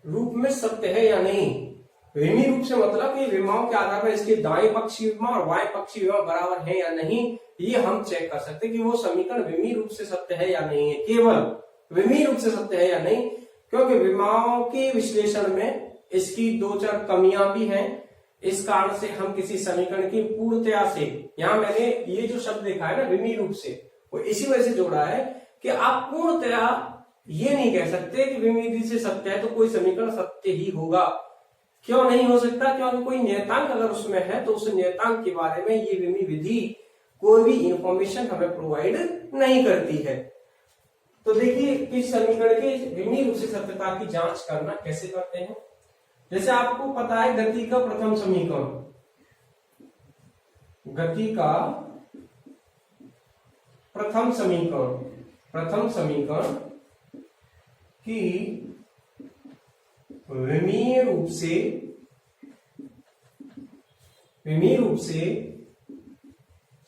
रूप में सत्य है या नहीं। विमीय रूप से मतलब कि विमाओं के आधार पर इसके दाएं पक्षी विमा और बाएं पक्षी विमा बराबर है या नहीं, ये हम चेक कर सकते हैं कि वो समीकरण विमीय रूप से सत्य है या नहीं है। केवल विमीय रूप से सत्य है या नहीं, क्योंकि विमाओं के विश्लेषण में इसकी दो चार कमियां भी हैं। इस कारण से हम किसी समीकरण की पूर्णतया से, यहां मैंने ये जो शब्द देखा है ना विमीय रूप से, वो इसी वजह से जोड़ा है कि आप पूर्णतया ये नहीं कह सकते कि विमीय रूप से सत्य है तो कोई समीकरण सत्य ही होगा। क्यों नहीं हो सकता? क्योंकि कोई नियतांक अगर उसमें है तो उस नियतांक के बारे में ये विमीय विधि कोई भी इंफॉर्मेशन हमें प्रोवाइड नहीं करती है। तो देखिए, किस समीकरण के विमीय रूप से सत्यता की जांच करना कैसे करते हैं। जैसे आपको पता है गति का प्रथम समीकरण, प्रथम समीकरण की विमीय रूप से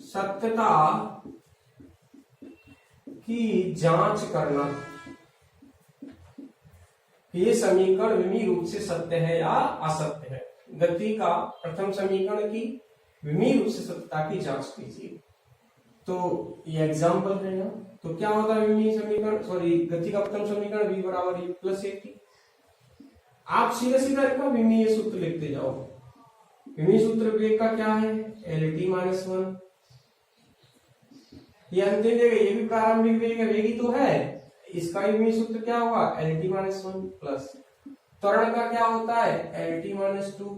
सत्यता की जांच करना, ये समीकरण विमीय रूप से सत्य है या असत्य है। गति का प्रथम समीकरण की विमीय रूप से सत्यता की जांच कीजिए। तो ये एग्जांपल है ना। तो क्या होता है विमीय समीकरण, सॉरी गति का प्रथम समीकरण v बराबर u प्लस at। आप सीधा सीधा रखो, विमीय सूत्र लिखते जाओ। विमीय सूत्र वेग का क्या है? LT minus 1। ये अंतिम जगह, ये भी प्रारंभिक वेग है, वेग ही तो है। इसका विमीय सूत्र क्या होगा? LT माइनस 1 प्लस त्वरण का क्या होता है? LT माइनस 2,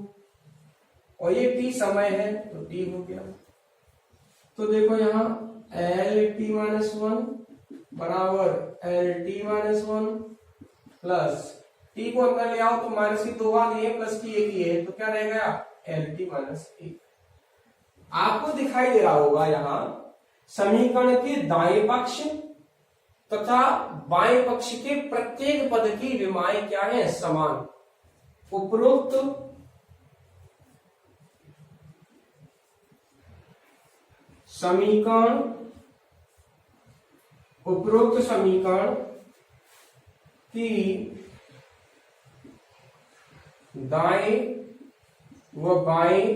और ये t समय है तो t हो गया। तो देखो यहाँ LT माइनस 1 बराबर LT माइनस 1 प्लस टी को अंदर ले आओ तो माइनस की 2 बार ये प्लस की एक ही है, तो क्या रहेगा? LT minus 1। आपको दिखाई दे रहा होगा यहाँ समीकरण के दाएं पक्ष तथा बाएं पक्ष के प्रत्येक पद की विमाएं क्या है? समान। उपरोक्त समीकरण की दाएं व बाएं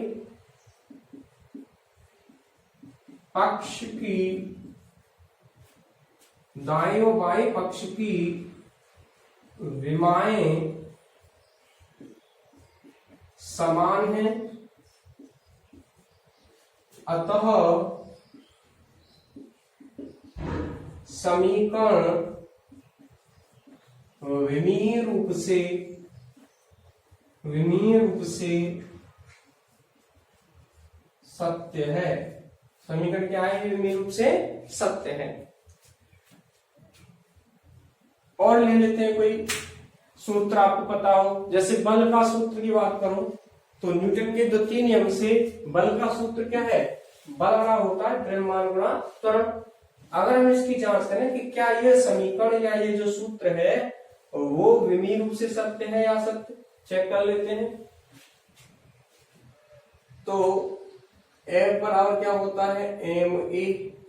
पक्ष की विमाएं समान हैं, अतः समीकरण विमीय रूप से सत्य है। समीकरण क्या है? विमीय रूप से सत्य है। और ले लेते हैं कोई सूत्र आपको पता हो, जैसे बल का सूत्र की बात करो तो न्यूटन के द्वितीय नियम से बल का सूत्र क्या है? बल बड़ा होता है द्रव्यमान गुणा त्वरण। अगर हम इसकी जांच करें कि क्या यह समीकरण या ये जो सूत्र है वो विमीय रूप से सत्य है या असत्य, चेक कर लेते हैं। तो F बराबर क्या होता है?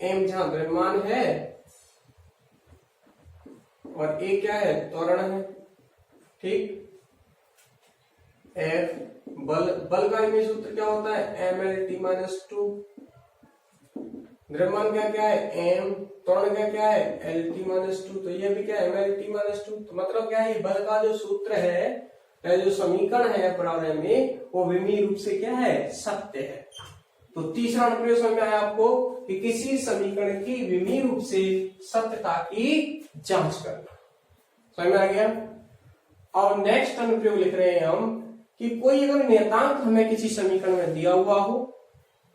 m जहां द्रव्यमान है और A क्या है? त्वरण है। ठीक, F बल का विमीय सूत्र क्या होता है? mLT minus 2। द्रव्यमान क्या क्या है m, त्वरण क्या क्या है LT-2, तो ये भी क्या है MLT-2। तो मतलब क्या है ये बल का जो सूत्र है या जो समीकरण है बराबर में वो विमीय रूप से क्या है सत्य है। तो तीसरा अनुप्रयोग समझ में आया आपको कि किसी समीकरण की विमीय रूप से सत्यता की जांच करना, समझ में आ गया। और नेक्स्ट अनुप्रयोग लिख रहे हैं हम कि कोई अगर नियतांक हमें किसी समीकरण में दिया हुआ हो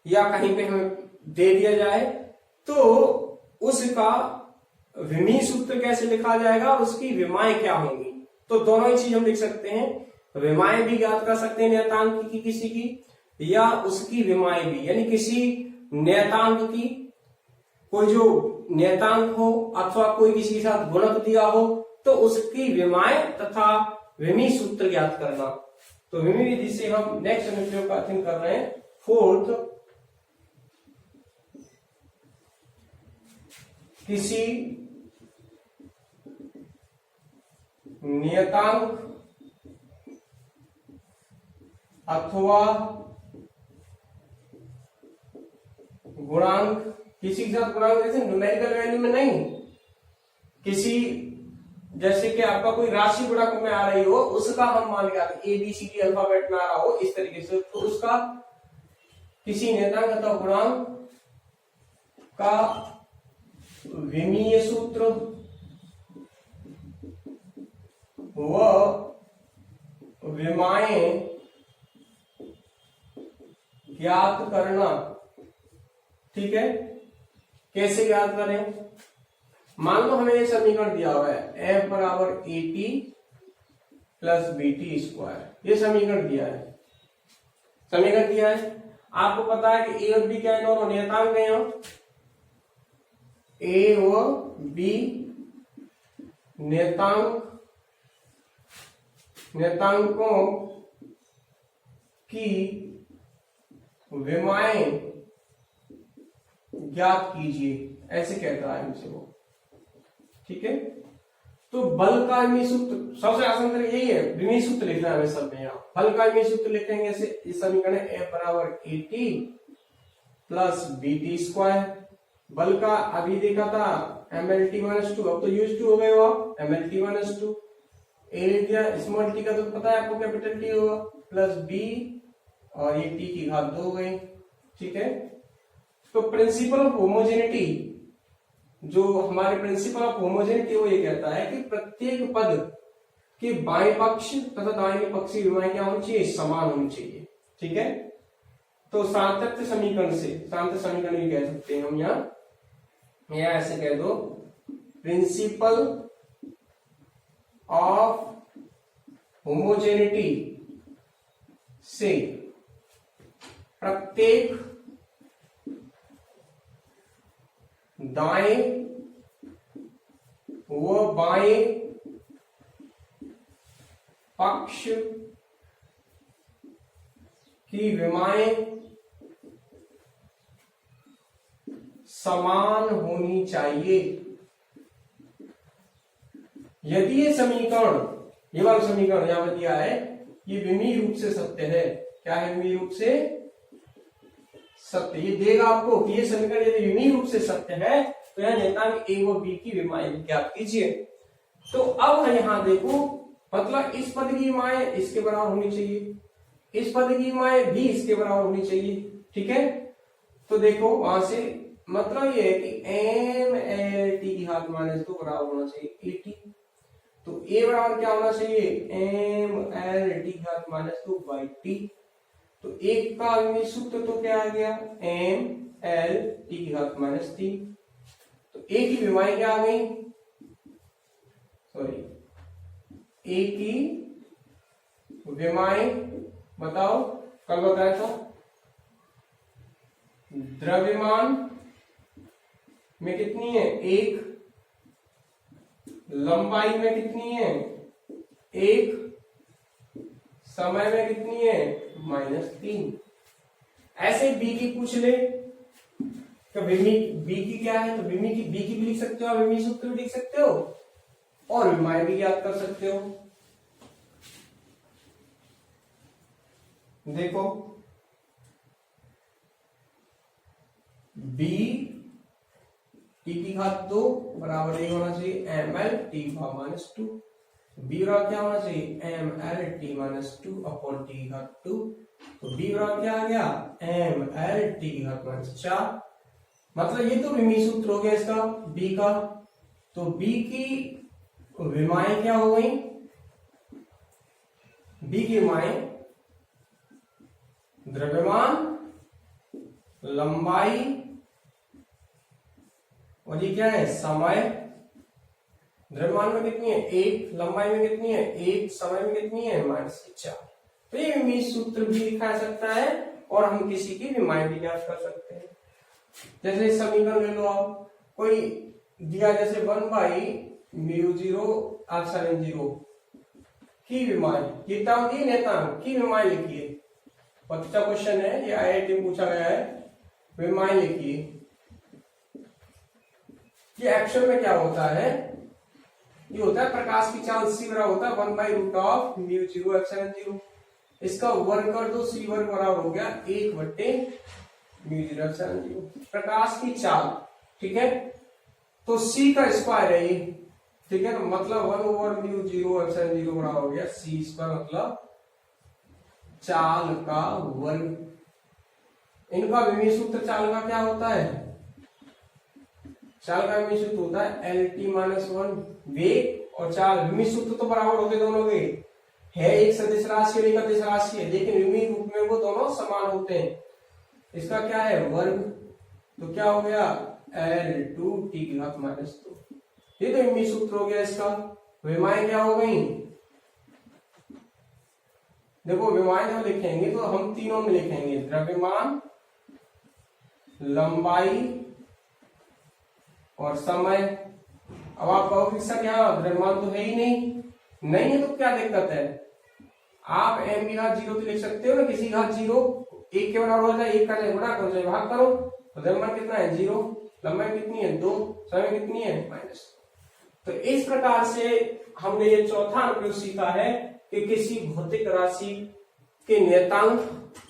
या कहीं पे हमें दे दिया जाए तो उसका विमीय सूत्र कैसे लिखा जाएगा, उसकी विमाएं क्या होंगी। तो दोनों ही चीज हम लिख सकते हैं, विमाएं भी ज्ञात कर सकते हैं नियतांक की किसी की, या उसकी विमाएं भी, यानी किसी नियतांक की कोई जो नियतांक हो अथवा कोई किसी के साथ गुणक दिया हो तो उसकी विमाएं तथा विमीय सूत्र ज्ञात करना। तो विमीय विधि से हम नेक्स्ट अनुप्रयोग का अध्ययन कर रहे हैं, फोर्थ, किसी नियतांक अथवा गुणांक, किसी के साथ गुणांक जैसे न्यूमेरिकल वैल्यू में नहीं, किसी जैसे कि आपका कोई राशि गुणक में आ रही हो उसका हम मान लिया ABCD अल्फाबेट में आ रहा हो इस तरीके से, तो उसका किसी नियतांक अथवा गुणांक का विमीय सूत्र व विमाएं ज्ञात करना। ठीक है, कैसे ज्ञात करें, मान लो हमें ये समीकरण दिया हुआ है F बराबर AT प्लस BT स्क्वायर, ये समीकरण दिया है, समीकरण दिया है। आपको पता है कि A और B क्या है, दोनों नियतांक है, यहाँ A व B नियतांकों की विमाएं ज्ञात कीजिए, ऐसे कहता है हमसे वो। ठीक है, तो बल का विमीय सूत्र सबसे आसान तरीका यही है, विमीय सूत्र लिखना है हमें सब में। यहाँ बल का विमीय सूत्र लिखेंगे ऐसे, इस समीकरण F बराबर AT प्लस BT स्क्वायर, बल का अभी देखा था MLT-2, अब तो यूज टू हो गए हो MLT-2, ए लिख दिया, स्मॉल टी का तो पता है आपको कैपिटल टी होगा, प्लस B और ये टी की घात 2 हो गई। ठीक है, तो प्रिंसिपल ऑफ होमोजेनिटी, जो हमारे प्रिंसिपल ऑफ होमोजेनिटी वो ये कहता है कि प्रत्येक पद के बाएं पक्ष तथा दाहिने पक्ष की विमाएं क्या होनी चाहिए, समान होनी चाहिए। ठीक है, तो सातत्य समीकरण से, सातत्य समीकरण भी कह सकते हैं हम यहाँ, या ऐसे कह दो, प्रिंसिपल ऑफ होमोजेनिटी से प्रत्येक दाएं व बाएं पक्ष की विमाएं समान होनी चाहिए। यदि ये समीकरण, ये वाला समीकरण यहां पर दिया है, ये विमीय रूप से सत्य है, क्या है विमीय रूप से सत्य, ये देगा आपको कि ये समीकरण यदि विमीय रूप से सत्य है तो यहां नियतांक A व B की विमाएं ज्ञात कीजिए। तो अब यहां देखो, मतलब इस पद की विमाएं इसके बराबर होनी चाहिए, इस पद की विमाएं भी इसके बराबर होनी चाहिए। ठीक है, तो देखो वहां से मतलब ये है कि MLT की घात -2 बराबर होना चाहिए AT, तो A बराबर क्या होना चाहिए MLT की घात -2 बाई T। तो एक का विमीय सूत्र तो क्या आ गया MLT की घात -3, तो A की विमाएं क्या आ गई, सॉरी A की विमाएं बताओ, कल बताया था, द्रव्यमान में कितनी है 1, लंबाई में कितनी है 1, समय में कितनी है -3। ऐसे B की पूछ ले तो B की क्या है, तो B की भी लिख सकते हो, आप विमीय सूत्र भी लिख सकते हो और विमाएं भी याद कर सकते हो। देखो B टी की घात 2 बराबर ये होना चाहिए एम एल टी की घात -2। बी बराबर क्या होना चाहिए M L T -2 upon T की घात 2। तो बी बराबर क्या आ गया एम एल टी की घात -4। मतलब ये तो विमीय सूत्र हो गया इसका बी का। तो बी की विमाएं क्या हो गई, बी की विमाएं द्रव्यमान, लंबाई और ये क्या है समय। द्रव्यमान में कितनी है 1, लंबाई में कितनी है 1, समय में कितनी है -4। तो ये विमीय सूत्र भी दिखा सकता है और हम किसी की विमाएं भी ज्ञात कर सकते हैं। जैसे समीकरण ले लो आप, कोई दिया जैसे 1/μ0 की विमाएं, ये टर्म दी नेतांक की विमाएं लिखिए। बच्चा क्वेश्चन है ये आईआईटी में पूछा गया है, विमाएं लिखिए। ये एक्चुअल में क्या होता है, ये होता है प्रकाश की चाल c बराबर होता है 1/√μ0ε0। इसका वर्ग कर दो, c वर्ग बराबर हो गया 1/μ0ε0 प्रकाश की चाल। ठीक है, तो c का स्क्वायर है ये। ठीक है, तो मतलब 1/μ0ε0 बराबर हो गया c स्क्वायर, मतलब चाल का वर्ग। इनका विमीय सूत्र चाल का क्या होता है, चाल का विमीय सूत्र होता है LT-1 वेग और चाल। विमीय सूत्र तो बराबर होते दोनों के, है एक सदिश राशि और एक अदिश राशि है, लेकिन विमीय रूप में वो दोनों समान होते हैं। इसका क्या है वर्ग, तो क्या हो गया L2 t की घात -2। ये तो विमीय सूत्र हो गया इसका। विमाएं क्या हो गई, देखो विमाएं जब लिखेंगे तो हम तीनों में लिखेंगे, द्रव्यमान, लंबाई और समय। अब आप कहोगे सर यहाँ द्रव्यमान तो है ही नहीं है तो क्या दिक्कत है, आप m की घात 0 तो लिख सकते हो ना, किसी घात 0 1 के बराबर हो जाए, 1 का जाए गुणा करो चाहे भाग करो, तो द्रव्यमान कितना है 0, लंबाई कितनी है 2, समय कितनी है -। तो इस प्रकार से हमने ये चौथा अनुप्रयोग सीखा है कि किसी भौतिक राशि के नियतांक,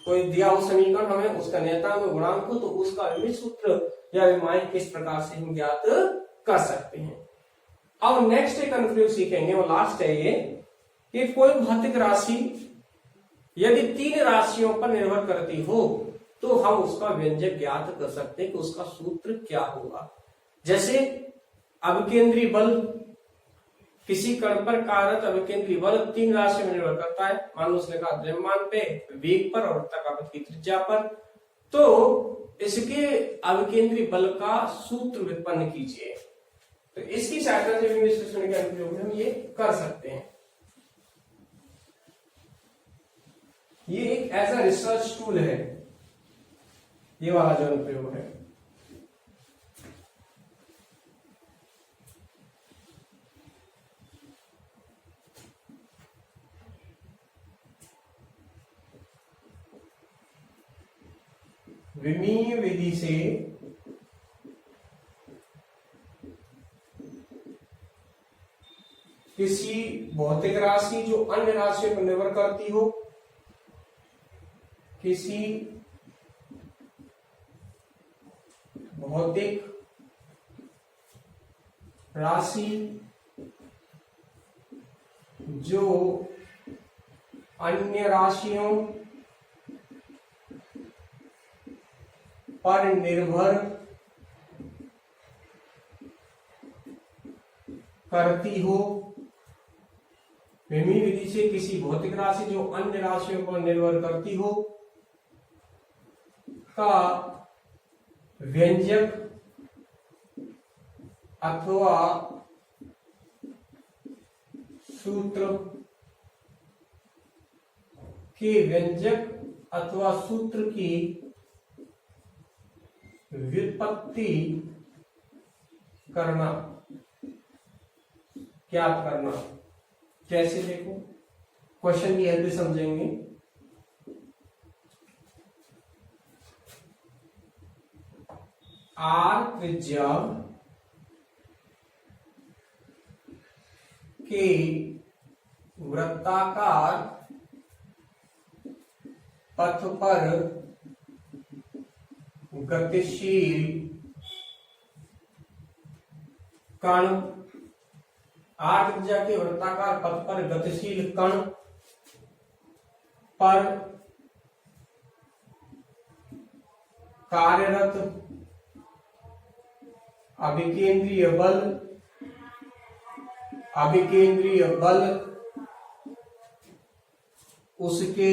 कोई दिया हो समीकरण हमें उसका नियतांक गुणांक हो, तो उसका विमीय सूत्र या विमाएं किस प्रकार से हम ज्ञात कर सकते हैं। अब नेक्स्ट एक अनुप्रयोग सीखेंगे, वो लास्ट है ये, कि कोई भौतिक राशि यदि 3 राशियों पर निर्भर करती हो तो हम उसका व्यंजक ज्ञात कर सकते हैं कि उसका सूत्र क्या होगा। जैसे अभिकेंद्री बल, किसी कण पर कार्यरत अभिकेंद्री बल 3 राशियों में निर्भर करता है। मान लो उसने कहा द्रव्यमान पे, वेग पर और वृत्ताकार की त्रिज्या पर। तो इसके अभिकेंद्री बल का सूत्र व्युत्पन्न कीजिए। तो इसकी सहायता से विमीय विश्लेषण के अनुप्रयोग में हम ये कर सकते हैं। ये एक ऐसा रिसर्च टूल है, ये वाला जो अनुप्रयोग है। विमीय विधि से किसी भौतिक राशि जो अन्य राशियों पर निर्भर करती हो, किसी भौतिक राशि जो अन्य राशियों पर निर्भर करती हो। विमीय विधि से किसी भौतिक राशि जो अन्य राशियों पर निर्भर करती हो का व्यंजक अथवा सूत्र के व्यंजक अथवा सूत्र की व्युत्पत्ति करना, ज्ञात करना। कैसे देखो, क्वेश्चन की हेल्प से समझेंगे। आर त्रिज्या के वृत्ताकार पथ पर गतिशील कण, 8 त्रिज्या के वृत्ताकार पथ पर गतिशील कण पर कार्यरत अभिकेंद्रीय बल उसके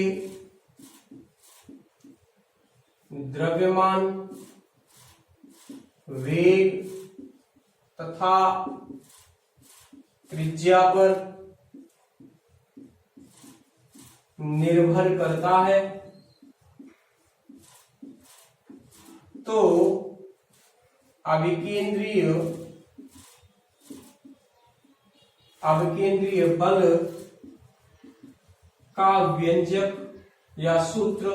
द्रव्यमान वेग तथा त्रिज्या पर निर्भर करता है। तो अभिकेंद्रीय बल का व्यंजक या सूत्र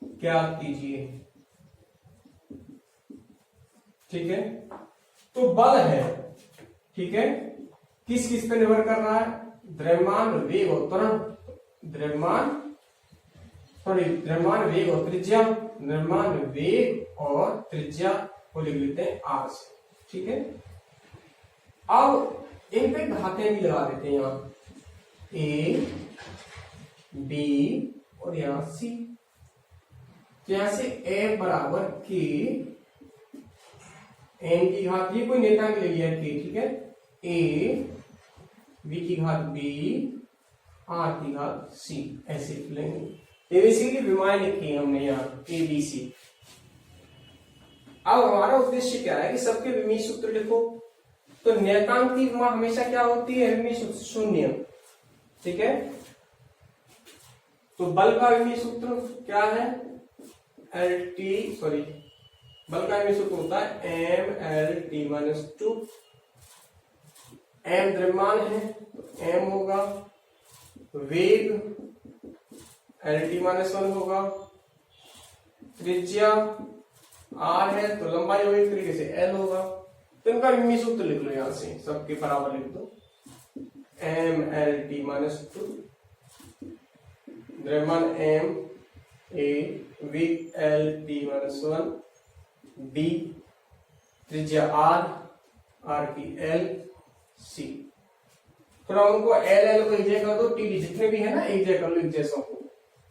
क्या कीजिए। ठीक है, तो बल है, ठीक है, किस किस पे निर्भर कर रहा है, द्रव्यमान वेग और त्वरण, द्रव्यमान वेग और त्रिज्या, द्रव्यमान वेग और त्रिज्या को लिख लेते हैं आर से। ठीक है, अब इन पे घातें भी लगा देते हैं, यहां ए बी और यहां सी। तो यहां से ए बराबर के एन की घात, ये कोई नेतांक ले लिया के, ठीक है, ए बी की घात बी आर की घात सी, ऐसे लेंगे। एबीसी विमाएं लिखी है हमने यहाँ ए बी सी। अब हमारा उद्देश्य क्या है कि सबके विमीय सूत्र लिखो। तो नियतांक की विमा हमेशा क्या होती है, विमीय सूत्र शून्य। ठीक है, तो बल का विमीय सूत्र क्या है, बल का विमीय सूत्र होता है M L T minus 2। M द्रव्यमान है तो एम होगा, वेग एल टी माइनस 1 होगा, त्रिज्या आर है तो लंबाई होगी एक तरीके से एल होगा। तो इनका विमीय सूत्र लिख लो, यहां से सबके बराबर लिख दो, एम एल टी माइनस 2, द्रव्यमान एम, ए वेग एल टी माइनस 1, डी त्रिज्या आर, आर की एल, सी। थोड़ा उनको एल एल को एक जगह कर दो, टी डी जितने भी है ना एक जगह कर लो एक जैसा को।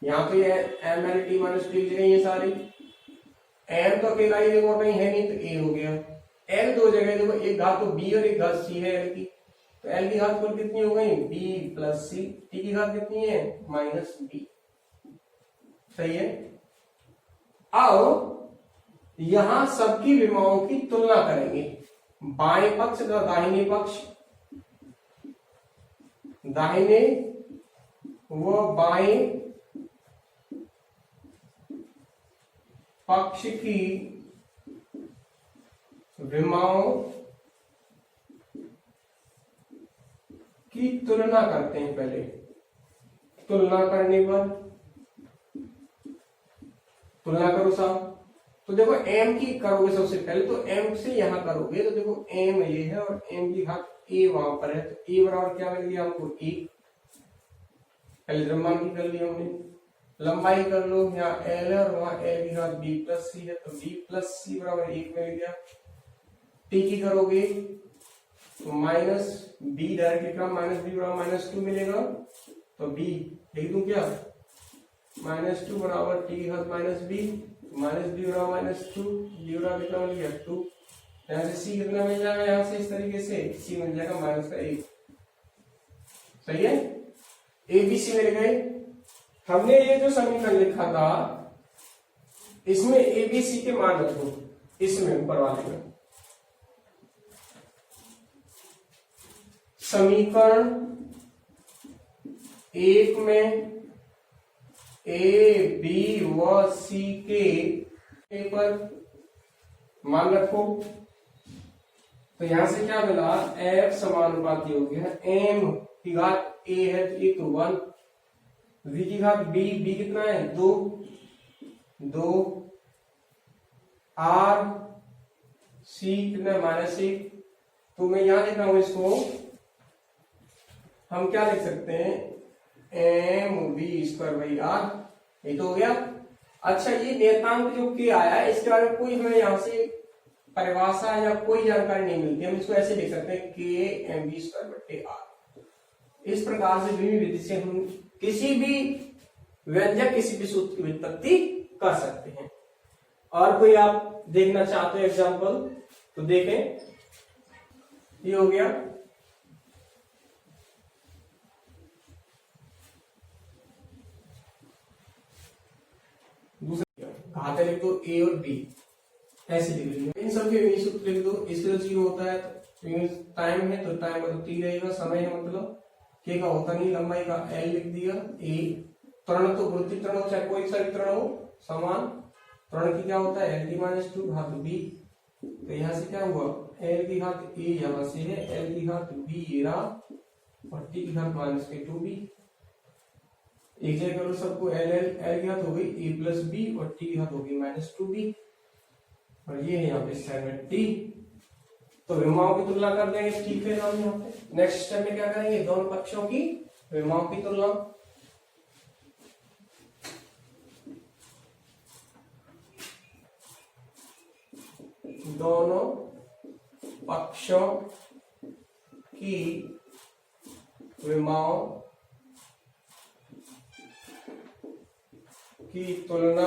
यहाँ पे M L T minus T जगह ये सारी, एम तो अकेला ही देखो कहीं है नहीं तो ए हो गया, एल दो जगह देखो, एक घात तो बी और एक घात सी है एल की, तो एल की घात कुल कितनी हो गई, बी प्लस सी, टी की घात कितनी है माइनस बी। सही है। आओ यहां सबकी विमाओं की तुलना करेंगे, बाएं पक्ष का दाहिने पक्ष, दाहिने व बाएं पक्ष की विमाओं की तुलना करते हैं। पहले तुलना करने पर, तुलना करो साहब, तो देखो m की करोगे सबसे पहले, तो m से यहां करोगे तो देखो m ये है और m की घात a वहां पर है, तो a बराबर क्या मिल गया हमको 1, पहले द्रव्यमान की कर लिया हमने। लंबाई कर लो, यहाँ l है और वहां l की घात b प्लस c है, तो b प्लस सी बराबर 1 मिल गया। t की करोगे तो माइनस b डायरेक्ट लिख रहा, माइनस b बराबर माइनस 2 मिलेगा, तो b लिख दूं क्या, माइनस 2 बराबर t की घात माइनस b, माइनस बी बराबर माइनस 2, बी बराबर कितना मिल गया 2, यहाँ से सी कितना मिल जाएगा, यहाँ से इस तरीके से सी मिल जाएगा माइनस का 1। सही है, ए बी सी मिल गए। हमने ये जो समीकरण लिखा था इसमें ए बी सी के मान रखो, इसमें ऊपर वाले में समीकरण 1 में ए बी व सी के पर मान रखो, तो यहां से क्या मिला, एफ समानुपाती हो गया, एम की घात ए है तो ये तो 1, वी की घात बी, बी कितना है 2, आर सी कितना माइनस 1। तो मैं यहां लिख रहा हूं, इसको हम क्या लिख सकते हैं, M B square by R, ये तो हो गया। अच्छा ये नियतांक जो के आया है इसके बारे में कोई हमें यहां से परिभाषा या कोई जानकारी नहीं मिलती, हम इसको ऐसे लिख सकते हैं k/r। इस प्रकार से विधि विधि से हम किसी भी व्यंजक, किसी भी सूत्र की व्युत्पत्ति कर सकते हैं। और कोई आप देखना चाहते हो एग्जाम्पल तो देखें, ये हो गया दूसरा, घाते लिख दो a और b, ऐसे लिख लीजिए। इन सब के विधि सूत्र लिख दो। इसके 0 होता है तो टाइम है तो टाइम मतलब t रहेगा, समय है मतलब k का होता नहीं, लंबाई का l लिख दिया। a त्वरण तो वृत्ति त्वरण हो चाहे कोई सा भी त्वरण हो, समान त्वरण की क्या होता है l/2 घात b। तो यहाँ से क्या हुआ, l की घात a यहाँ से है, l की घात b ये रहा और t की घात -2b। एक जगह करो सबको, l की घात हो गई a+b और t की घात हो गई -2b और ये है यहाँ पे साइड में t। तो विमाओं की तुलना कर देंगे, ठीक है हम यहाँ पे नेक्स्ट स्टेप में क्या करेंगे, दोनों पक्षों की विमाओं की तुलना। दोनों पक्षों की विमाओं की तुलना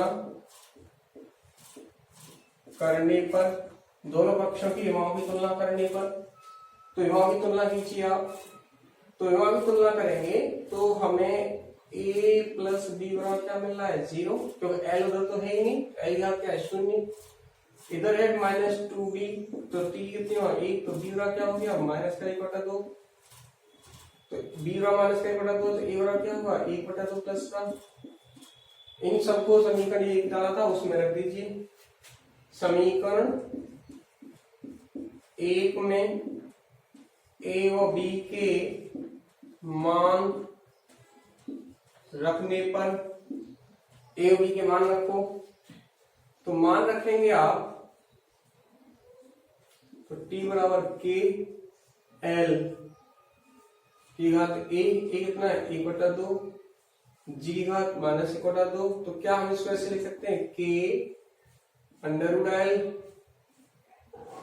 करने पर, दोनों पक्षों की विमाओं की तुलना करने पर, तो विमाओं की तुलना कीजिए आप। तो विमाओं की तुलना करेंगे तो हमें a प्लस b बराबर क्या मिल रहा है 0, क्योंकि l उधर तो है ही नहीं, l का क्या है 0, इधर है -2b तो t कितनी हुआ 1, तो b बराबर क्या हो गया -1/2, तो b बराबर -1/2 तो a बराबर क्या होगा 1/2 प्लस 1। इन सबको समीकरण एक डाला था उसमें रख दीजिए। समीकरण 1 में a व b के मान रखने पर, a व b के मान रखो, तो मान रखेंगे आप तो t बराबर k l की घात a कितना है 1/2, g घात -1/2। तो क्या हम इसको ऐसे लिख सकते हैं k √l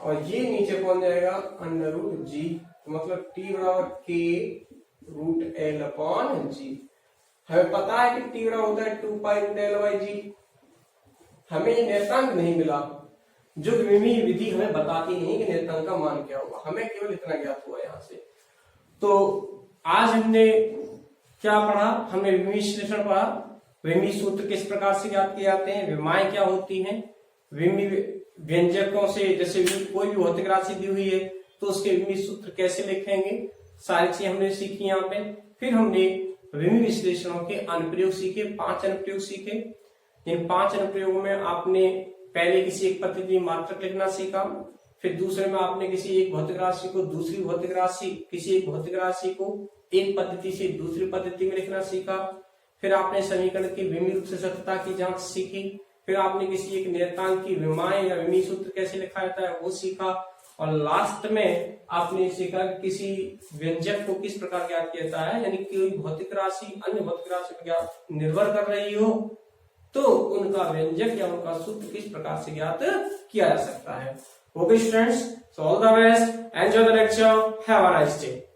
और ये नीचे पहुंच जाएगा √g, तो मतलब t बराबर k √l/g। हमें पता है कि t बराबर होता है 2π√l/g। हमें ये नियतांक नहीं मिला, जो विमीय विधि हमें बताती नहीं कि नियतांक का मान क्या होगा, हमें केवल इतना ज्ञात हुआ यहाँ से। तो आज हमने क्या पढ़ा, हमने विमीय विश्लेषण पढ़ा, विमीय सूत्र किस प्रकार से ज्ञात किए जाते हैं, विमाएं क्या होती हैं, विमीय व्यंजकों से, जैसे कोई भी भौतिक राशि दी हुई है तो उसके विमीय सूत्र कैसे लिखेंगे, सारी चीजें हमने सीखी यहाँ पे। फिर हमने विमीय विश्लेषणों के अनुप्रयोग सीखे, 5 अनुप्रयोग सीखे। इन 5 अनुप्रयोगों में आपने पहले किसी एक पद्धति मात्रक लिखना सीखा, फिर दूसरे में आपने किसी एक भौतिक राशि को दूसरी भौतिक राशि, किसी एक भौतिक राशि को एक पद्धति से दूसरी पद्धति में लिखना सीखा, फिर आपने समीकरण की विमीय रूप से सत्यता की जांच सीखी, फिर आपने किसी एक नियतांक की विमाएं या विमीय सूत्र कैसे लिखा जाता है वो सीखा, और लास्ट में आपने सीखा कि किसी व्यंजक को किस प्रकार ज्ञात किया जाता है, यानी कोई भौतिक राशि अन्य भौतिक राशि पर ज्ञात निर्भर कर रही हो तो उनका व्यंजक या उनका सूत्र किस प्रकार से ज्ञात किया जा सकता है। Okay students, so all the best, enjoy the lecture, have a nice day.